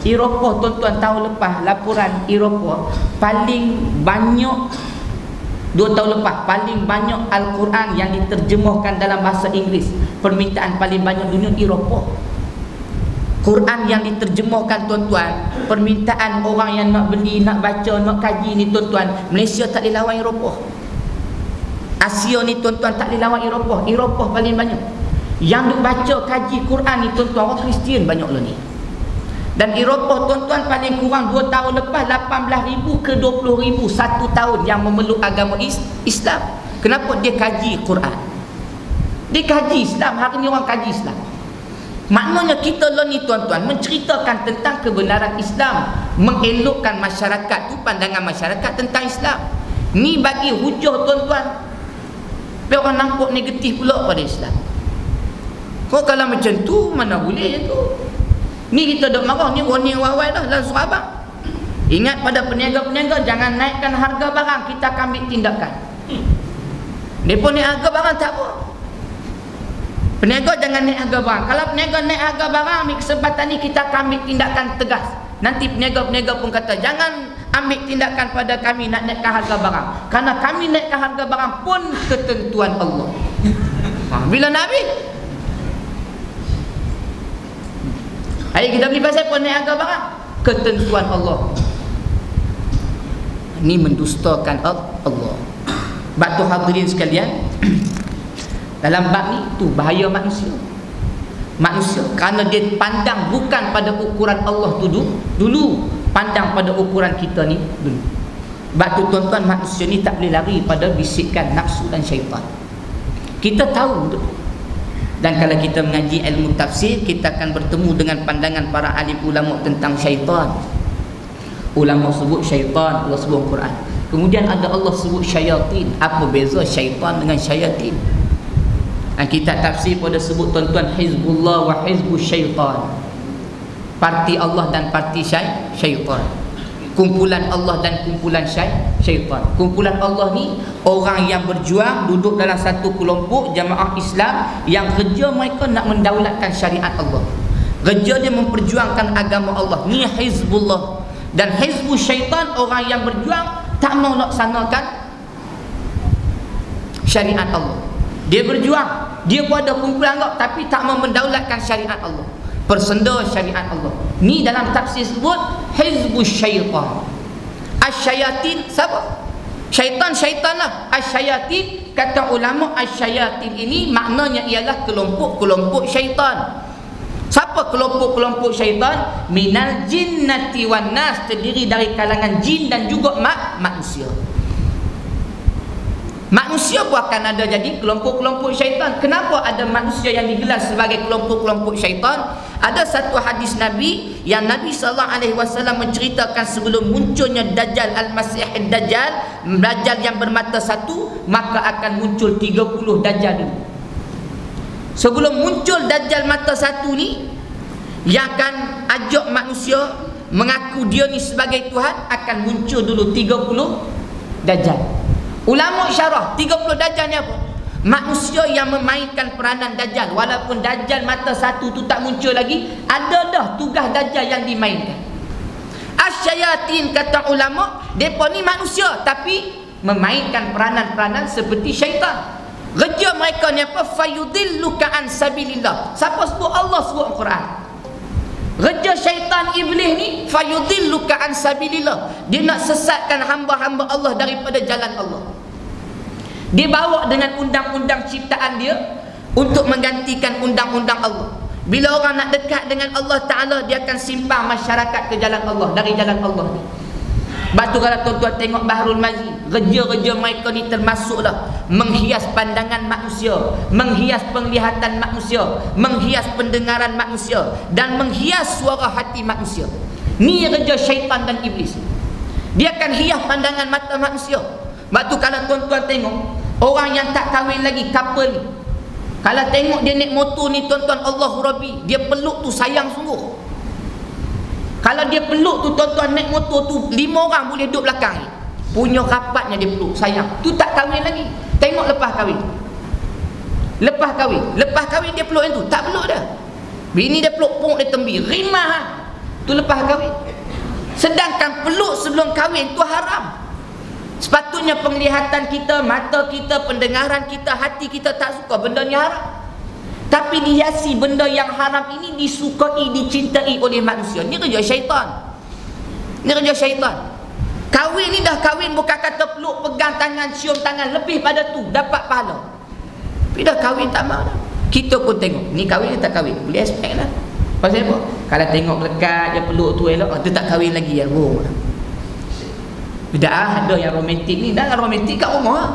Eropah tuan-tuan tahun lepas laporan Eropah paling banyak 2 tahun lepas paling banyak Al-Quran yang diterjemahkan dalam bahasa Inggeris. Permintaan paling banyak dunia Eropah. Quran yang diterjemahkan tuan-tuan, permintaan orang yang nak beli, nak baca, nak kaji ni tuan-tuan, Malaysia tak boleh lawan Eropah. Asia ni tuan-tuan tak boleh lawan Eropah. Eropah paling banyak. Yang duk baca kaji Quran ni tuan-tuan orang Kristian banyak lah ni. Dan Eropah tuan-tuan paling kurang 2 tahun lepas 18,000 ke 20,000 satu tahun yang memeluk agama Islam. Kenapa? Dia kaji Quran. Dia kaji Islam. Hari ni orang kaji Islam. Maknanya kita lah ni tuan-tuan menceritakan tentang kebenaran Islam, mengelokkan masyarakat tu, pandangan masyarakat tentang Islam. Ni bagi hujah tuan-tuan. Biar orang nampak negatif pula pada Islam. Kau kalau macam tu mana boleh tu. Ni kita dok marah ni warning wawai dah dalam surah Abang. Ingat pada peniaga-peniaga jangan naikkan harga barang, kita akan ambil tindakan. Depa naik harga barang tak apa. Peniaga jangan naik harga barang. Kalau peniaga naik harga barang, ambil kesempatan ni kita akan ambil tindakan tegas. Nanti peniaga-peniaga pun kata jangan ambil tindakan pada kami nak naikkan harga barang. Karena kami naikkan harga barang pun ketentuan Allah. Bila nak ambil? Ayo kita beli pasal pun naik harga barang, ketentuan Allah. Ini mendustakan Allah. Batu hadirin sekalian, dalam bab ni tu bahaya manusia. Kerana dia pandang bukan pada ukuran Allah tu dulu, pandang pada ukuran kita ni dulu. Sebab tu tuan-tuan, manusia ni tak boleh lari pada bisikan nafsu dan syaitan. Kita tahu betul. Dan kalau kita mengaji ilmu tafsir, kita akan bertemu dengan pandangan para alim ulama tentang syaitan. Ulama sebut syaitan, Allah sebut Quran. Kemudian ada Allah sebut syaitan. Apa beza syaitan dengan syaitan? Dan kita tafsir pada sebut tuan-tuan Hizbullah wa Hizbus syaitan. Parti Allah dan parti syaitan. Kumpulan Allah dan kumpulan syaitan. Kumpulan Allah ni orang yang berjuang duduk dalam satu kelompok jamaah Islam yang kerja mereka nak mendaulatkan syariat Allah. Kerja dia memperjuangkan agama Allah. Ni Hizbullah. Dan Hizbus syaitan orang yang berjuang tak mau laksanakan syariat Allah. Dia berjuang, dia pun ada kumpulan Allah tapi tak mau mendaulatkan syariat Allah, persenda syariat Allah. Ni dalam tafsir sebut Hizbus syaitan. Asyayatin siapa? Syaitan lah. Asyayatin, kata ulama, asyayatin ini maknanya ialah kelompok-kelompok syaitan. Siapa kelompok-kelompok syaitan? Minal jinnati wan nas, terdiri dari kalangan jin dan juga manusia. Manusia pun akan ada jadi kelompok-kelompok syaitan. Kenapa ada manusia yang digelar sebagai kelompok-kelompok syaitan? Ada satu hadis Nabi yang Nabi SAW menceritakan sebelum munculnya Dajjal Al-Masih Dajjal, Dajjal yang bermata satu, maka akan muncul 30 Dajjal dulu. Sebelum muncul Dajjal mata satu ni, yang akan ajak manusia mengaku dia ni sebagai Tuhan, akan muncul dulu 30 Dajjal. Ulama syarah 30 Dajjal ni apa? Manusia yang memainkan peranan Dajjal. Walaupun Dajjal mata satu tu tak muncul lagi, ada dah tugas Dajjal yang dimainkan. Asyayatin, kata ulama, mereka ni manusia tapi memainkan peranan-peranan seperti syaitan. Kerja mereka ni apa? Fayudilluka an sabilillah. Siapa sebut? Allah sebut Al-Quran. Kerja syaitan iblis ni fayudilluka an sabilillah. Dia nak sesatkan hamba-hamba Allah daripada jalan Allah. Dia bawa dengan undang-undang ciptaan dia untuk menggantikan undang-undang Allah. Bila orang nak dekat dengan Allah Ta'ala, dia akan simpang masyarakat ke jalan Allah, dari jalan Allah ni. Batu kalau tuan-tuan tengok Bahrul Mazi, kerja-kerja mereka ni termasuklah menghias pandangan manusia, menghias penglihatan manusia, menghias pendengaran manusia, dan menghias suara hati manusia. Ni kerja syaitan dan iblis. Dia akan hias pandangan mata manusia. Batu kalau tuan-tuan tengok orang yang tak kahwin lagi, couple ni, kalau tengok dia naik motor ni tuan-tuan, Allahu Rabbi, dia peluk tu sayang sungguh. Kalau dia peluk tu tuan-tuan, naik motor tu 5 orang boleh duduk belakang ni, punya rapatnya dia peluk sayang. Tu tak kahwin lagi. Tengok lepas kahwin. Lepas kahwin dia peluk yang tu, tak peluk dah. Bini dia peluk pung dia tembi, rimah tu lepas kahwin. Sedangkan peluk sebelum kahwin tu haram. Sepatutnya penglihatan kita, mata kita, pendengaran kita, hati kita tak suka benda ni haram. Tapi dihiasi benda yang haram ini disukai, dicintai oleh manusia. Ni kerja syaitan. Ni kerja syaitan. Kahwin ni dah kahwin, bukan kata peluk, pegang tangan, cium tangan, lebih pada tu dapat pahala. Tapi dah kahwin tak mau dah. Kita pun tengok, ni kahwin ni tak kahwin, boleh expect lah. Pasal apa? Kalau tengok lekat dia peluk tu elok, tu tak kahwin lagi ya. Dah ada yang romantik ni, dah romantik kat rumah lah.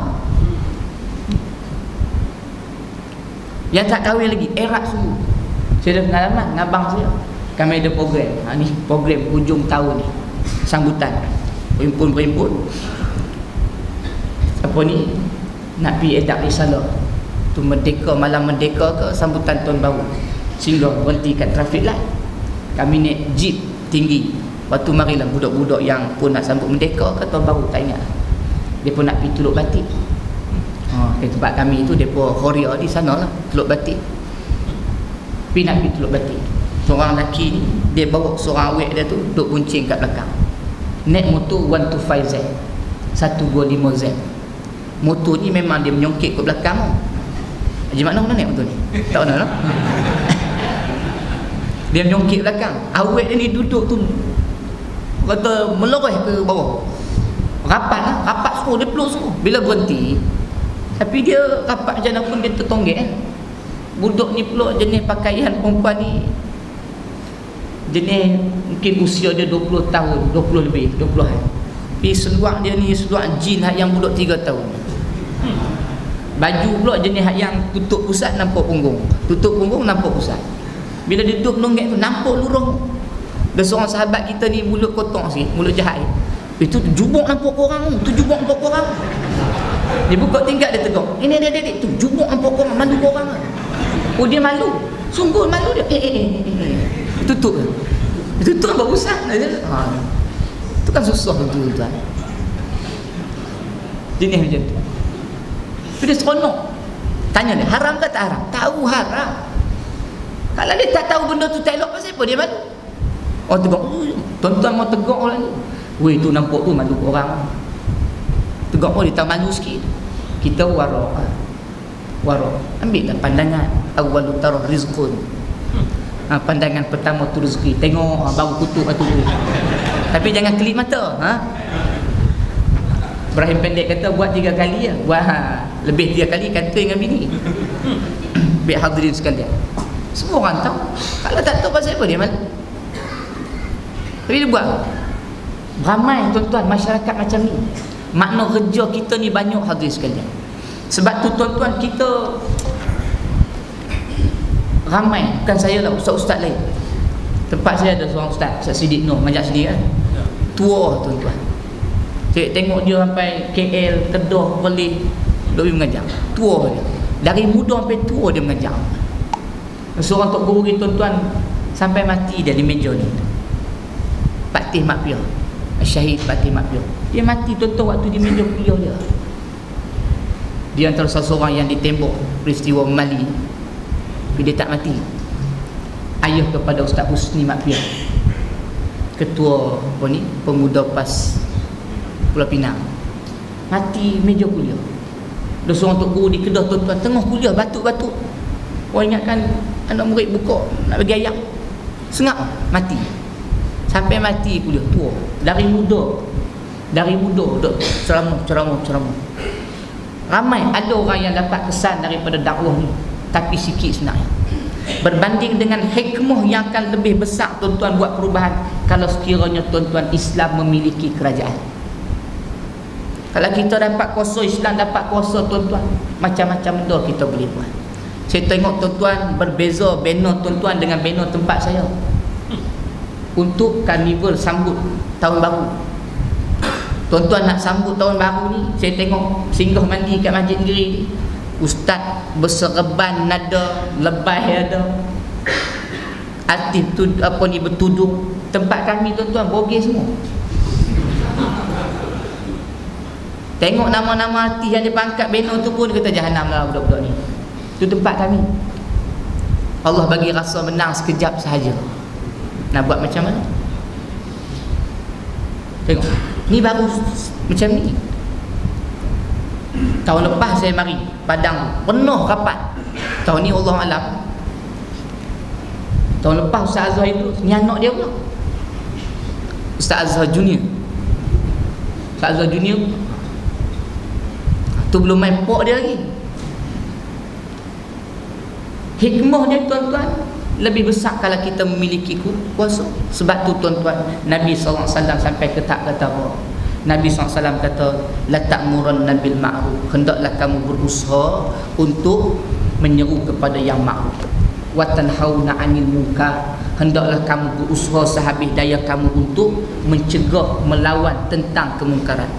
Yang tak kahwin lagi, erat sungguh. Saya ada pengalaman dengan abang saya. Kami ada program, ni program hujung tahun ni, sambutan perhimpun apa ni, nak pergi edak risalah tu, merdeka, malam merdeka ke sambutan tahun baru, singgah berhenti kat traffic light. Kami naik jeep tinggi. Lepas tu marilah budak-budak yang pun nak sambut merdeka ke tahun baru, tak ingat, dia pun nak pergi Teluk Batik. Di tempat kami tu depa Horia di sana lah, Teluk Batik. Pergi nak pergi Teluk Batik. Seorang lelaki ni dia bawa seorang awek dia tu duduk buncing kat belakang. Naik motor 125Z, 125Z. Motor ni memang dia menyongkit ke belakang tu. Haji Makno mana naik motor ni? Tak mana lah. Dia menyongkit belakang. Awek dia ni duduk tu kata meloreh ke bawah. Rapat lah, rapat semua, dia peluk semua. Bila berhenti, tapi dia rapat macam mana pun dia tertonggek kan. Budak ni peluk jenis pakaian perempuan ni, jenis mungkin usia dia 20 tahun, 20 lebih, 20-an. Tapi seluar dia ni seluar jin yang budak 3 tahun. Baju pula jenis yang tutup pusat nampak punggung, tutup punggung nampak pusat. Bila dia duduk nonggek tu nampak lurung. Ada seorang sahabat kita ni mulut kotor sikit, mulut jahat. Itu jubuk nampak korang, tu jubuk nampak korang. Dia buka tingkap, dia tegur, ini dia tu jubuk nampak korang, malu korang lah. Oh dia malu, sungguh malu dia. Tutup nampak pusat. Itu kan susah tu tuan. Jenis macam tu. Tapi dia seronok. Tanya dia, haram ke tak haram? Tahu haram. Kalau dia tak tahu benda tu tak elok, pasal apa dia malu? Orang tegur, tuan-tuan mau tegur orang ni. Weh tu nampak tu malu orang. Tegur, oh dia tak malu sikit. Kita warok. Ambil lah pandangan. Awwalu tarah rizqun. Pandangan pertama tu rezeki. Tengok baru kutuk tu. Tapi jangan kelip mata. Ibrahim Pendek kata buat 3 kali ya. Wah, lebih 3 kali kata dengan bini. Biar hadirin sekalian, semua orang tahu. Kalau tak tahu pasal apa dia malu. Tapi dia buat. Ramai tuan-tuan masyarakat macam ni. Makna kerja kita ni banyak hadirin sekalian. Sebab tu tuan-tuan, kita ramai, bukan saya lah, ustaz-ustaz lain. Tempat saya ada seorang ustaz Siddiq Noh, Majak Siddiq kan. Tua tuan-tuan. Saya tengok dia sampai KL, Kedah, Perlis, dia mengajar. Tua dia. Dari muda sampai tua dia mengajar. Seorang tok guru ni tuan-tuan, sampai mati dia di meja ni. Pak Tih Mak Piah, Syahid Pak Tih Mak Piah. Dia mati tuan-tuan waktu di meja kuliah dia. Dia antara seseorang yang ditembak peristiwa Mali, tapi dia tak mati. Ayah kepada Ustaz Husni Mak Piah, ketua apa ni, pemuda PAS Pulau Pinang, mati meja kuliah. Ada seorang tok guru di Kedah tuan-tuan, tengah kuliah batuk-batuk. Orang ingatkan anak murid buka nak bagi ayam, sengap mati. Sampai mati kuliah, tua. Dari muda duk ceramah. Ramai ada orang yang dapat kesan daripada dakwah ni, tapi sikit sebenarnya. Berbanding dengan hikmah yang akan lebih besar tuan-tuan buat perubahan kalau sekiranya tuan-tuan Islam memiliki kerajaan. Kalau kita dapat kuasa Islam, dapat kuasa tuan-tuan, macam-macam benda kita boleh buat. Saya tengok tuan-tuan, berbeza banner tuan-tuan dengan banner tempat saya untuk karnival sambut tahun baru. Tuan-tuan nak sambut tahun baru ni, saya tengok singgah mandi kat Masjid Negeri ni, ustaz berserban ada, lebay ada, artis tu apa ni bertudung. Tempat kami tuan-tuan bogey semua. Tengok nama-nama artis yang dia pangkat banner tu pun kata jahanam lah budak-budak ni. Itu tempat kami. Allah bagi rasa menang sekejap sahaja. Nak buat macam mana? Tengok, ni baru macam ni. Tahun lepas saya mari Padang penuh rapat. Tahun ni Allah alam. Tahun lepas Ustaz Azhar itu, ni anak dia pula, Ustaz Azhar Junior. Ustaz Azhar Junior tu belum main pok dia lagi. Hikmahnya tuan-tuan, lebih besar kalau kita memiliki kuasa. Sebab tu tuan-tuan, Nabi SAW sampai ke tak kata apa? Nabi SAW kata, la ta'muranna bil ma'ruf, hendaklah kamu berusaha untuk menyeru kepada yang ma'ruf, wa tanhauna 'anil munkar, hendaklah kamu berusaha sehabis daya kamu untuk mencegah, melawan tentang kemungkaran.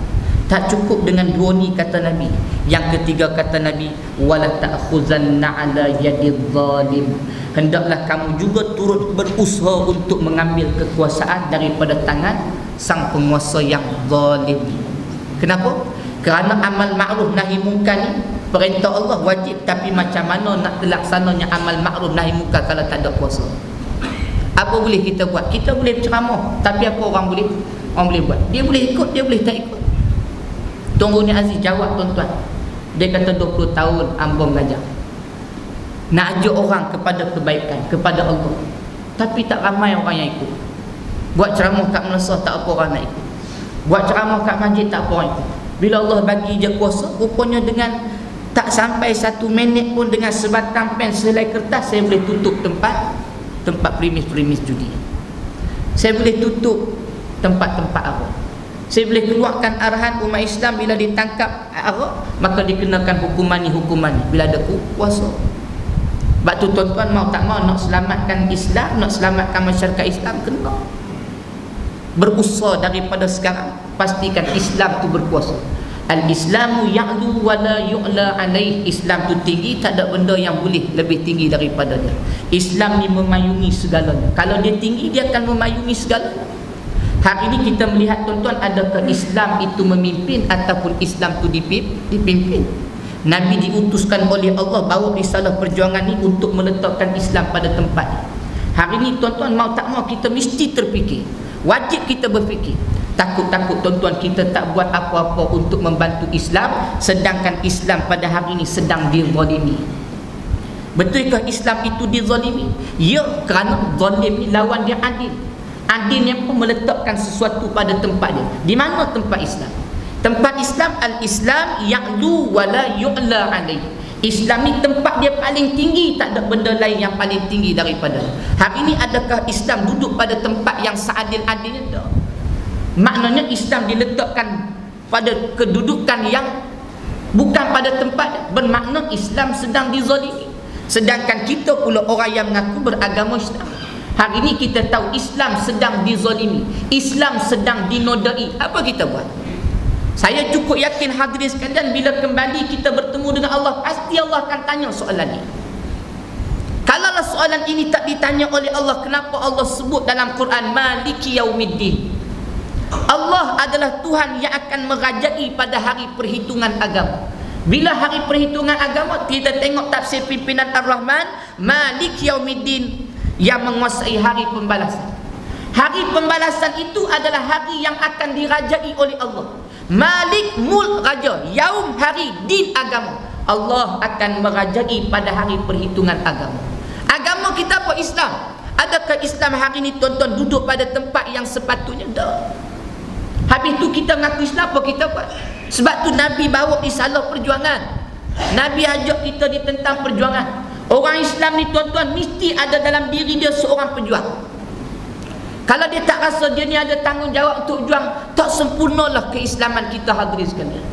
Tak cukup dengan dua ni kata Nabi. Yang ketiga kata Nabi, wala ta'khuzanna 'ala yadidh zalim, hendaklah kamu juga turut berusaha untuk mengambil kekuasaan daripada tangan sang penguasa yang zalim. Kenapa? Kerana amal ma'ruf nahi munkar ni perintah Allah wajib, tapi macam mana nak terlaksananya amal ma'ruf nahi munkar kalau tak ada kuasa? Apa boleh kita buat? Kita boleh ceramah, tapi apa orang boleh buat? Dia boleh ikut, dia boleh tak ikut. Tunggu ni Aziz jawab tuan-tuan. Dia kata 20 tahun ambang gajah nak ajak orang kepada kebaikan, kepada Allah, tapi tak ramai orang yang ikut. Buat ceramah kat Melasa tak apa orang nak ikut. Buat ceramah kat masjid tak apa orang ikut. Bila Allah bagi je kuasa, rupanya dengan tak sampai 1 minit pun, dengan sebatang pen selai kertas, saya boleh tutup tempat premis-premis judi. Saya boleh tutup tempat-tempat Arab. Saya boleh keluarkan arahan umat Islam bila ditangkap Arab, maka dikenakan hukuman ni bila ada kuasa. Sebab tu tuan-tuan, mau tak mau nak selamatkan Islam, nak selamatkan masyarakat Islam, kena berusaha daripada sekarang. Pastikan Islam tu berkuasa. Al-Islamu ya'lu wa la yu'la alaih. Islam tu tinggi, tak ada benda yang boleh lebih tinggi daripada dia. Islam ni memayungi segalanya. Kalau dia tinggi, dia akan memayungi segalanya. Hari ini kita melihat tuan-tuan, adakah Islam itu memimpin ataupun Islam itu dipimpin? Nabi diutuskan oleh Allah bawa risalah perjuangan ni untuk meletakkan Islam pada tempat ni. Hari ini tuan-tuan, mau tak mau kita mesti terfikir. Wajib kita berfikir. Takut-takut tuan-tuan kita tak buat apa-apa untuk membantu Islam, sedangkan Islam pada hari ini sedang dizalimi. Betulkah Islam itu dizalimi? Ya, kerana zalim ni lawan dia adil. Adil yang pun meletakkan sesuatu pada tempat dia. Di mana tempat Islam? Tempat Islam, al-Islam ya'lu wa la yu'la alaih. Islam ni tempat dia paling tinggi, tak ada benda lain yang paling tinggi daripada. Hari ini adakah Islam duduk pada tempat yang seadil-adilnya? Tak. Maknanya Islam diletakkan pada kedudukan yang bukan pada tempat, bermakna Islam sedang dizalimi. Sedangkan kita pula orang yang mengaku beragama Islam, hari ini kita tahu Islam sedang dizalimi, Islam sedang dinodai. Apa kita buat? Saya cukup yakin hadirin sekalian, bila kembali kita bertemu dengan Allah, pasti Allah akan tanya soalan ini. Kalaulah soalan ini tak ditanya oleh Allah, kenapa Allah sebut dalam Quran Maliki Yaumiddin? Allah adalah Tuhan yang akan merajai pada hari perhitungan agama. Bila hari perhitungan agama, kita tengok tafsir pimpinan Ar-Rahman, Maliki Yaumiddin, yang menguasai hari pembalasan. Hari pembalasan itu adalah hari yang akan dirajai oleh Allah. Malik, mulk, raja, yaum, hari, din, agama. Allah akan merajai pada hari perhitungan agama. Agama kita apa? Islam. Adakah Islam hari ini tuan-tuan duduk pada tempat yang sepatutnya? Tak. Habis tu kita mengaku Islam, apa kita buat? Sebab tu Nabi bawa risalah perjuangan. Nabi ajak kita ditentang perjuangan. Orang Islam ni tuan-tuan mesti ada dalam diri dia seorang pejuang. Kalau dia tak rasa dia ni ada tanggungjawab untuk berjuang, tak sempurnalah keislaman kita hadirin sekalian.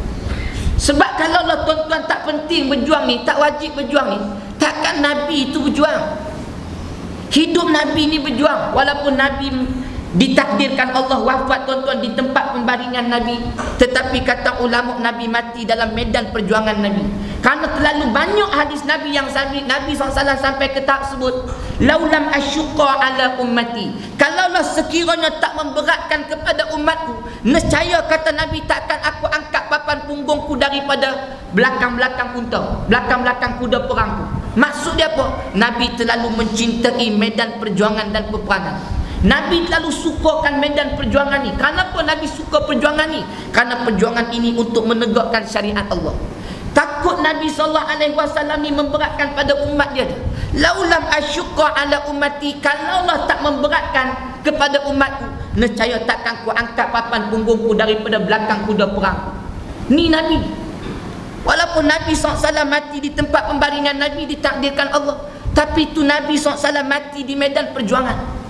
Sebab kalau lah tuan-tuan tak penting berjuang ni, tak wajib berjuang ni, takkan Nabi itu berjuang. Hidup Nabi ni berjuang. Walaupun Nabi Ditakdirkan Allah wafat tuan-tuan di tempat pembaringan Nabi, tetapi kata ulama Nabi mati dalam medan perjuangan Nabi. Karena terlalu banyak hadis Nabi yang Nabi SAW sampai ke tahap sebut, laulam asyqa ala ummati, kalaulah sekiranya tak memberatkan kepada umatku, nescaya kata Nabi takkan aku angkat papan punggungku daripada belakang-belakang unta, belakang-belakang kuda perangku. Maksud dia apa? Nabi terlalu mencintai medan perjuangan dan peperangan. Nabi terlalu sukakan medan perjuangan ni. Kenapa Nabi suka perjuangan ni? Karena perjuangan ini untuk menegakkan syariat Allah. Takut Nabi SAW ni memberatkan pada umat dia. Laulam asyqa ala ummati, kalaulah tak memberatkan kepada umatku, nescaya takkan ku angkat papan punggungku daripada belakang kuda perang. Ni Nabi. Walaupun Nabi SAW mati di tempat pembaringan Nabi ditakdirkan Allah, tapi tu Nabi SAW mati di medan perjuangan.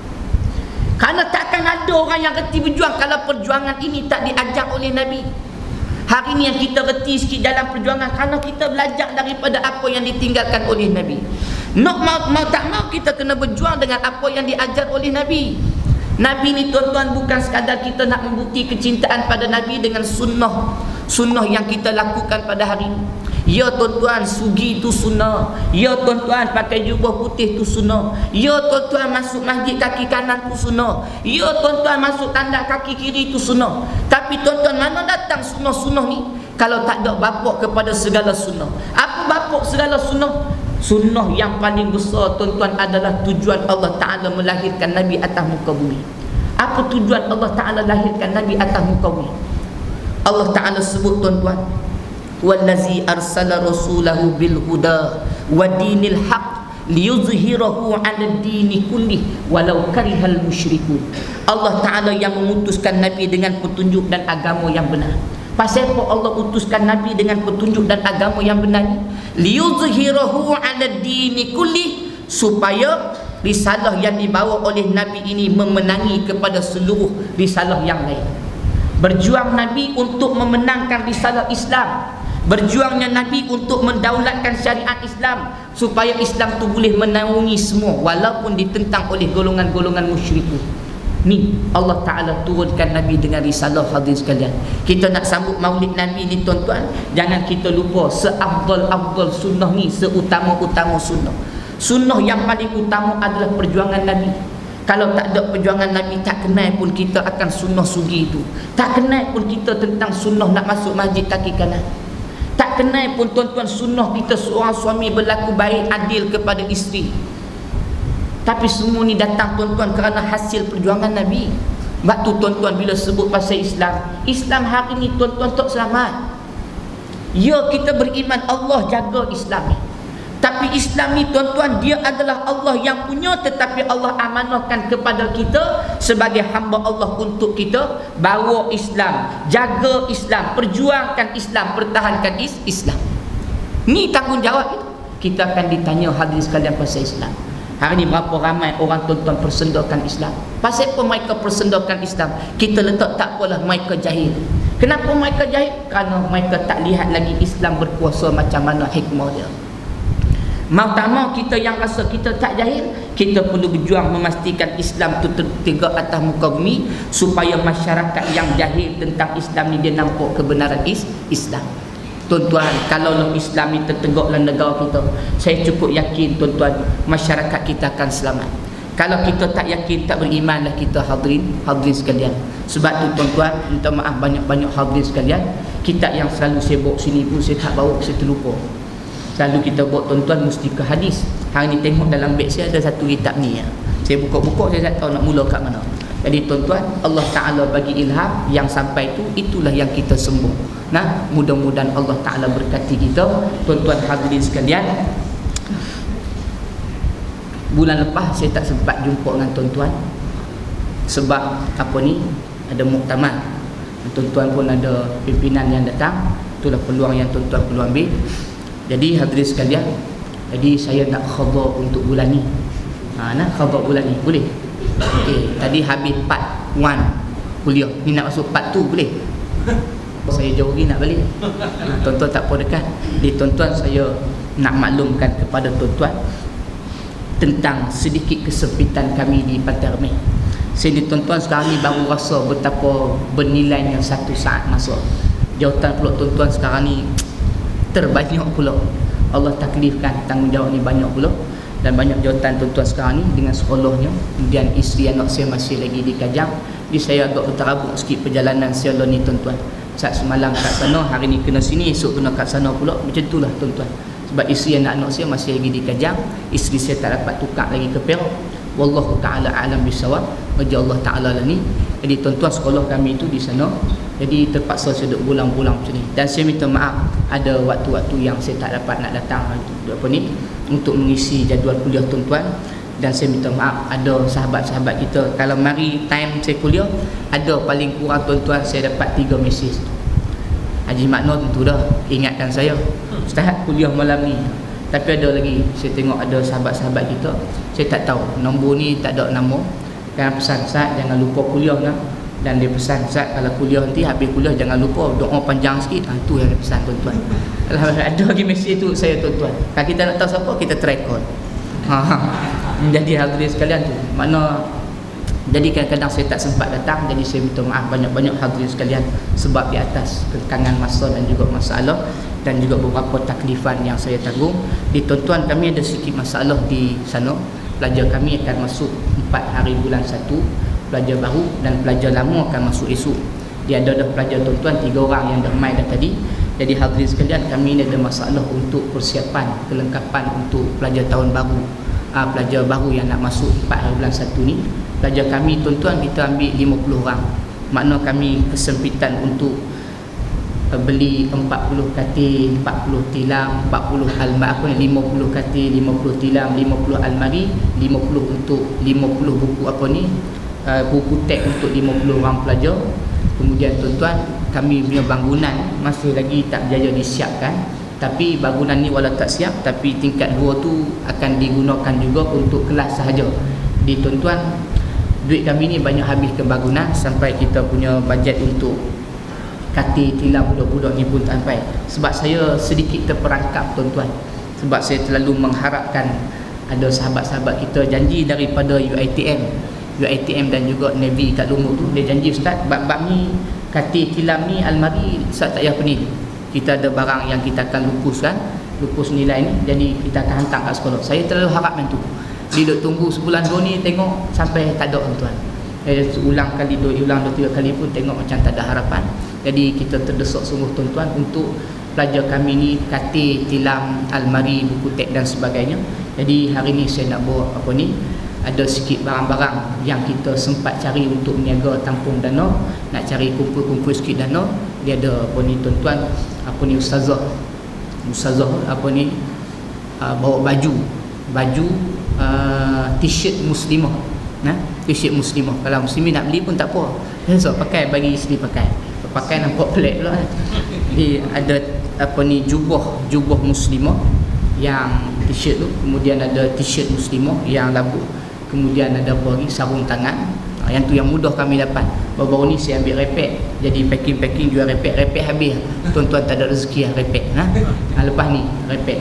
Karena takkan ada orang yang reti berjuang kalau perjuangan ini tak diajar oleh Nabi. Hari ini yang kita reti sikit dalam perjuangan kerana kita belajar daripada apa yang ditinggalkan oleh Nabi. Mau tak mau kita kena berjuang dengan apa yang diajar oleh Nabi. Nabi ni tuan-tuan bukan sekadar kita nak membukti kecintaan pada Nabi dengan sunnah yang kita lakukan pada hari ini. Ya tuan-tuan, sugi itu sunnah. Ya tuan-tuan, pakai jubah putih itu sunnah. Ya tuan-tuan, masuk masjid kaki kanan itu sunnah. Ya tuan-tuan, masuk tanda kaki kiri itu sunnah. Tapi tuan-tuan, mana datang sunnah-sunnah ni kalau tak ada bapak kepada segala sunnah? Apa bapak segala sunnah? Sunnah yang paling besar tuan-tuan adalah tujuan Allah Ta'ala melahirkan Nabi atas muka bumi. Apa tujuan Allah Ta'ala lahirkan Nabi atas muka bumi? Allah Ta'ala sebut tuan-tuan, wallazi arsala rasulahu bil huda wa dinil haq liyuzhirahu 'ala dini kulli walau karihal musyrikun. Allah Ta'ala yang memutuskan Nabi dengan petunjuk dan agama yang benar. Pasal apa Allah utuskan Nabi dengan petunjuk dan agama yang benar ni? Liyuzhirahu 'ala dini kulli, supaya risalah yang dibawa oleh Nabi ini memenangi kepada seluruh risalah yang lain. Berjuang Nabi untuk memenangkan risalah Islam. Berjuangnya Nabi untuk mendaulatkan syariat Islam supaya Islam tu boleh menaungi semua walaupun ditentang oleh golongan-golongan musyrikun. Ni Allah Ta'ala turunkan Nabi dengan risalah. Hadirin sekalian, kita nak sambut maulid Nabi ni tuan-tuan, jangan kita lupa seafdal-afdal sunnah ni, seutama-utama sunnah. Sunnah yang paling utama adalah perjuangan Nabi. Kalau tak ada perjuangan Nabi, tak kenal pun kita akan sunnah sugi itu. Tak kenal pun kita tentang sunnah nak masuk masjid kaki kanan. Tak kenal pun tuan-tuan sunnah kita seorang suami berlaku baik adil kepada isteri. Tapi semua ni datang tuan-tuan kerana hasil perjuangan Nabi. Sebab tu tuan-tuan bila sebut pasal Islam hari ni tuan-tuan tak selamat. Ya, kita beriman Allah jaga Islam ni. Tapi Islam ni tuan-tuan, dia adalah Allah yang punya, tetapi Allah amanahkan kepada kita sebagai hamba Allah untuk kita bawa Islam, jaga Islam, perjuangkan Islam, pertahankan Islam. Ni tanggungjawab kita akan ditanya hadirin sekalian pasal Islam. Hari ni berapa ramai orang tuan-tuan persendakan Islam? Pasal apa mereka persendakan Islam? Kita letak tak apalah mereka jahil. Kenapa mereka jahil? Kerana mereka tak lihat lagi Islam berkuasa macam mana hikmah dia. Mau tak mau kita yang rasa kita tak jahil, kita perlu berjuang memastikan Islam tu tertegak atas muka bumi, supaya masyarakat yang jahil tentang Islam ni dia nampak kebenaran Islam. Tuan-tuan, kalau Islam ni tertegak dalam negara kita, saya cukup yakin tuan-tuan, masyarakat kita akan selamat. Kalau kita tak yakin, tak berimanlah kita hadirin sekalian. Sebab tu tuan-tuan, minta maaf banyak-banyak hadirin sekalian, kitab yang selalu saya bawa sini pun saya tak bawa, saya terlupa. Selalu kita buat tuan-tuan mesti ke hadis. Hari ni tengok dalam beg saya ada satu kitab ni ya. Saya buka-buka, saya tak tahu nak mula kat mana. Jadi tuan-tuan, Allah Ta'ala bagi ilham yang sampai tu, itulah yang kita sembung. Nah, mudah-mudahan Allah Ta'ala berkati kita. Tuan-tuan hadirin sekalian, bulan lepas saya tak sempat jumpa dengan tuan-tuan sebab apa ni, ada muktamar. Tuan-tuan pun ada pimpinan yang datang. Itulah peluang yang tuan-tuan perlu ambil. Jadi hadirin sekalian, jadi saya nak khabar untuk bulan ni. Nak khabar bulan ni, boleh? Okey, tadi habis part 1 kuliah. Ni nak masuk part 2, boleh? Saya jauh lagi nak balik. Tuan-tuan tak apa dekat. Jadi tuan-tuan, saya nak maklumkan kepada tuan-tuan tentang sedikit kesempitan kami di Pantai Remeh. Saya ni tuan-tuan sekarang ni baru rasa betapa bernilainya satu saat masa. Jawatan pula tuan-tuan sekarang ni terbanyak pula. Allah taklifkan tanggungjawab ni banyak pula. Dan banyak jawatan tuan-tuan sekarang ni dengan sekolahnya. Kemudian isteri anak saya masih lagi di Kajang. Jadi saya agak berterabuk sikit perjalanan saya ni tuan-tuan. Saat semalam kat sana, hari ni kena sini, esok kena kat sana pula. Macam itulah tuan-tuan. Sebab isteri anak-anak saya masih lagi di Kajang. Isteri saya tak dapat tukar lagi ke Perak. Wallahu ta'ala alam bisawab. Wajah Allah ta'ala lah ni. Jadi tuan-tuan sekolah kami itu di sana. Jadi terpaksa saya duduk bulan-bulan macam ni. Dan saya minta maaf, ada waktu-waktu yang saya tak dapat nak datang untuk mengisi jadual kuliah tuan-tuan. Dan saya minta maaf, ada sahabat-sahabat kita, kalau mari time saya kuliah, ada paling kurang tuan-tuan saya dapat 3 mesej. Haji Makno tentu dah ingatkan saya, Ustaz kuliah malam ni. Tapi ada lagi, saya tengok ada sahabat-sahabat kita, saya tak tahu, nombor ni tak ada nama. Kan pesan Ustaz jangan lupa kuliah lah. Dan dia pesan Ustaz kalau kuliah nanti, habis kuliah jangan lupa doa panjang sikit. Itu yang dia pesan tuan-tuan. Ada lagi mesej tu saya tuan-tuan. Kalau kita nak tahu siapa, kita try call. Jadi hadirin sekalian tu, mana jadi kadang-kadang saya tak sempat datang. Jadi saya minta maaf banyak-banyak hadirin sekalian, sebab di atas kekangan masa dan juga masalah, dan juga beberapa taklifan yang saya tanggung. Di tuan-tuan kami ada sikit masalah di sana. Pelajar kami akan masuk 4 hari bulan 1, pelajar baru, dan pelajar lama akan masuk esok. Dia ada pelajar tuan-tuan 3 orang yang dah mai dah tadi. Jadi hadirin sekalian, kami ni ada masalah untuk persiapan, kelengkapan untuk pelajar tahun baru. Pelajar baru yang nak masuk 4 hari bulan 1 ni. Pelajar kami tuan-tuan kita ambil 50 orang. Makna kami kesempitan untuk beli 40 katil, 40 tilam, 40 almari, 50 katil, 50 tilam, 50 almari, 50 untuk 50 buku buku teks untuk 50 orang pelajar. Kemudian tuan-tuan, kami punya bangunan masih lagi tak berjaya disiapkan. Tapi bangunan ni walau tak siap, tapi tingkat 2 tu akan digunakan juga untuk kelas sahaja. Di tuan-tuan, duit kami ni banyak habis ke bangunan, sampai kita punya bajet untuk katil tilam budak-budak ni pun sampai. Sebab saya sedikit terperangkap tuan-tuan, sebab saya terlalu mengharapkan. Ada sahabat-sahabat kita janji daripada UiTM dan juga Navy kat Lumut tu, dia janji Ustaz bab-bab ni, katil tilam ni, almari, Ustaz tak payah pening, kita ada barang yang kita akan lupus nilai ni, jadi kita akan hantar kat sekolah. Saya terlalu harap macam tu. Dia duduk tunggu sebulan 2 ni, tengok sampai tak ada tuan-tuan. Ulang 2-3 kali pun tengok macam tak ada harapan. Jadi kita terdesak sungguh tuan-tuan untuk pelajar kami ni, katil, tilam, almari, buku teks dan sebagainya. Jadi hari ni saya nak bawa ada sikit barang-barang yang kita sempat cari untuk meniaga tampung dana, nak cari kumpul-kumpul sikit dana. Dia ada tuan-tuan, ustazah bawa baju t-shirt muslimah. T-shirt muslimah. Kalau muslimin nak beli pun tak apa, so pakai, bagi isteri pakai nampak pelik pula. Jadi ada jubah muslimah yang t-shirt tu, kemudian ada t-shirt muslimah yang labu, kemudian ada sarung tangan. Yang tu yang mudah kami dapat. Baru-baru ni saya ambil repek, jadi packing jual repek habis. Tuan-tuan tak ada rezeki repek. Lepas ni repek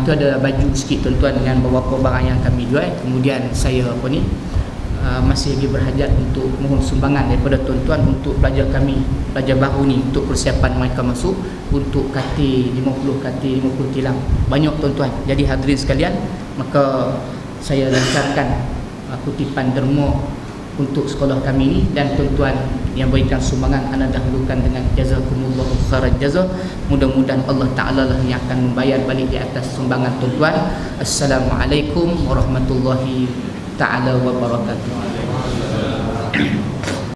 tu ada baju sikit tuan-tuan dengan beberapa barang yang kami jual. Kemudian saya masih lagi berhajat untuk mohon sumbangan daripada tuan-tuan untuk pelajar kami, pelajar baru ni, untuk persiapan mereka masuk, untuk katil 50 katil, 50 tilam, banyak tuan-tuan. Jadi hadirin sekalian, maka saya lancarkan kutipan derma untuk sekolah kami ni. Dan tuan-tuan yang berikan sumbangan, ana dahulukan dengan jazakumullahu khairan jazaa. Mudah-mudahan Allah Ta'ala lah yang akan membayar balik di atas sumbangan tuan-tuan. Assalamualaikum warahmatullahi ta'ala wabarakatuh.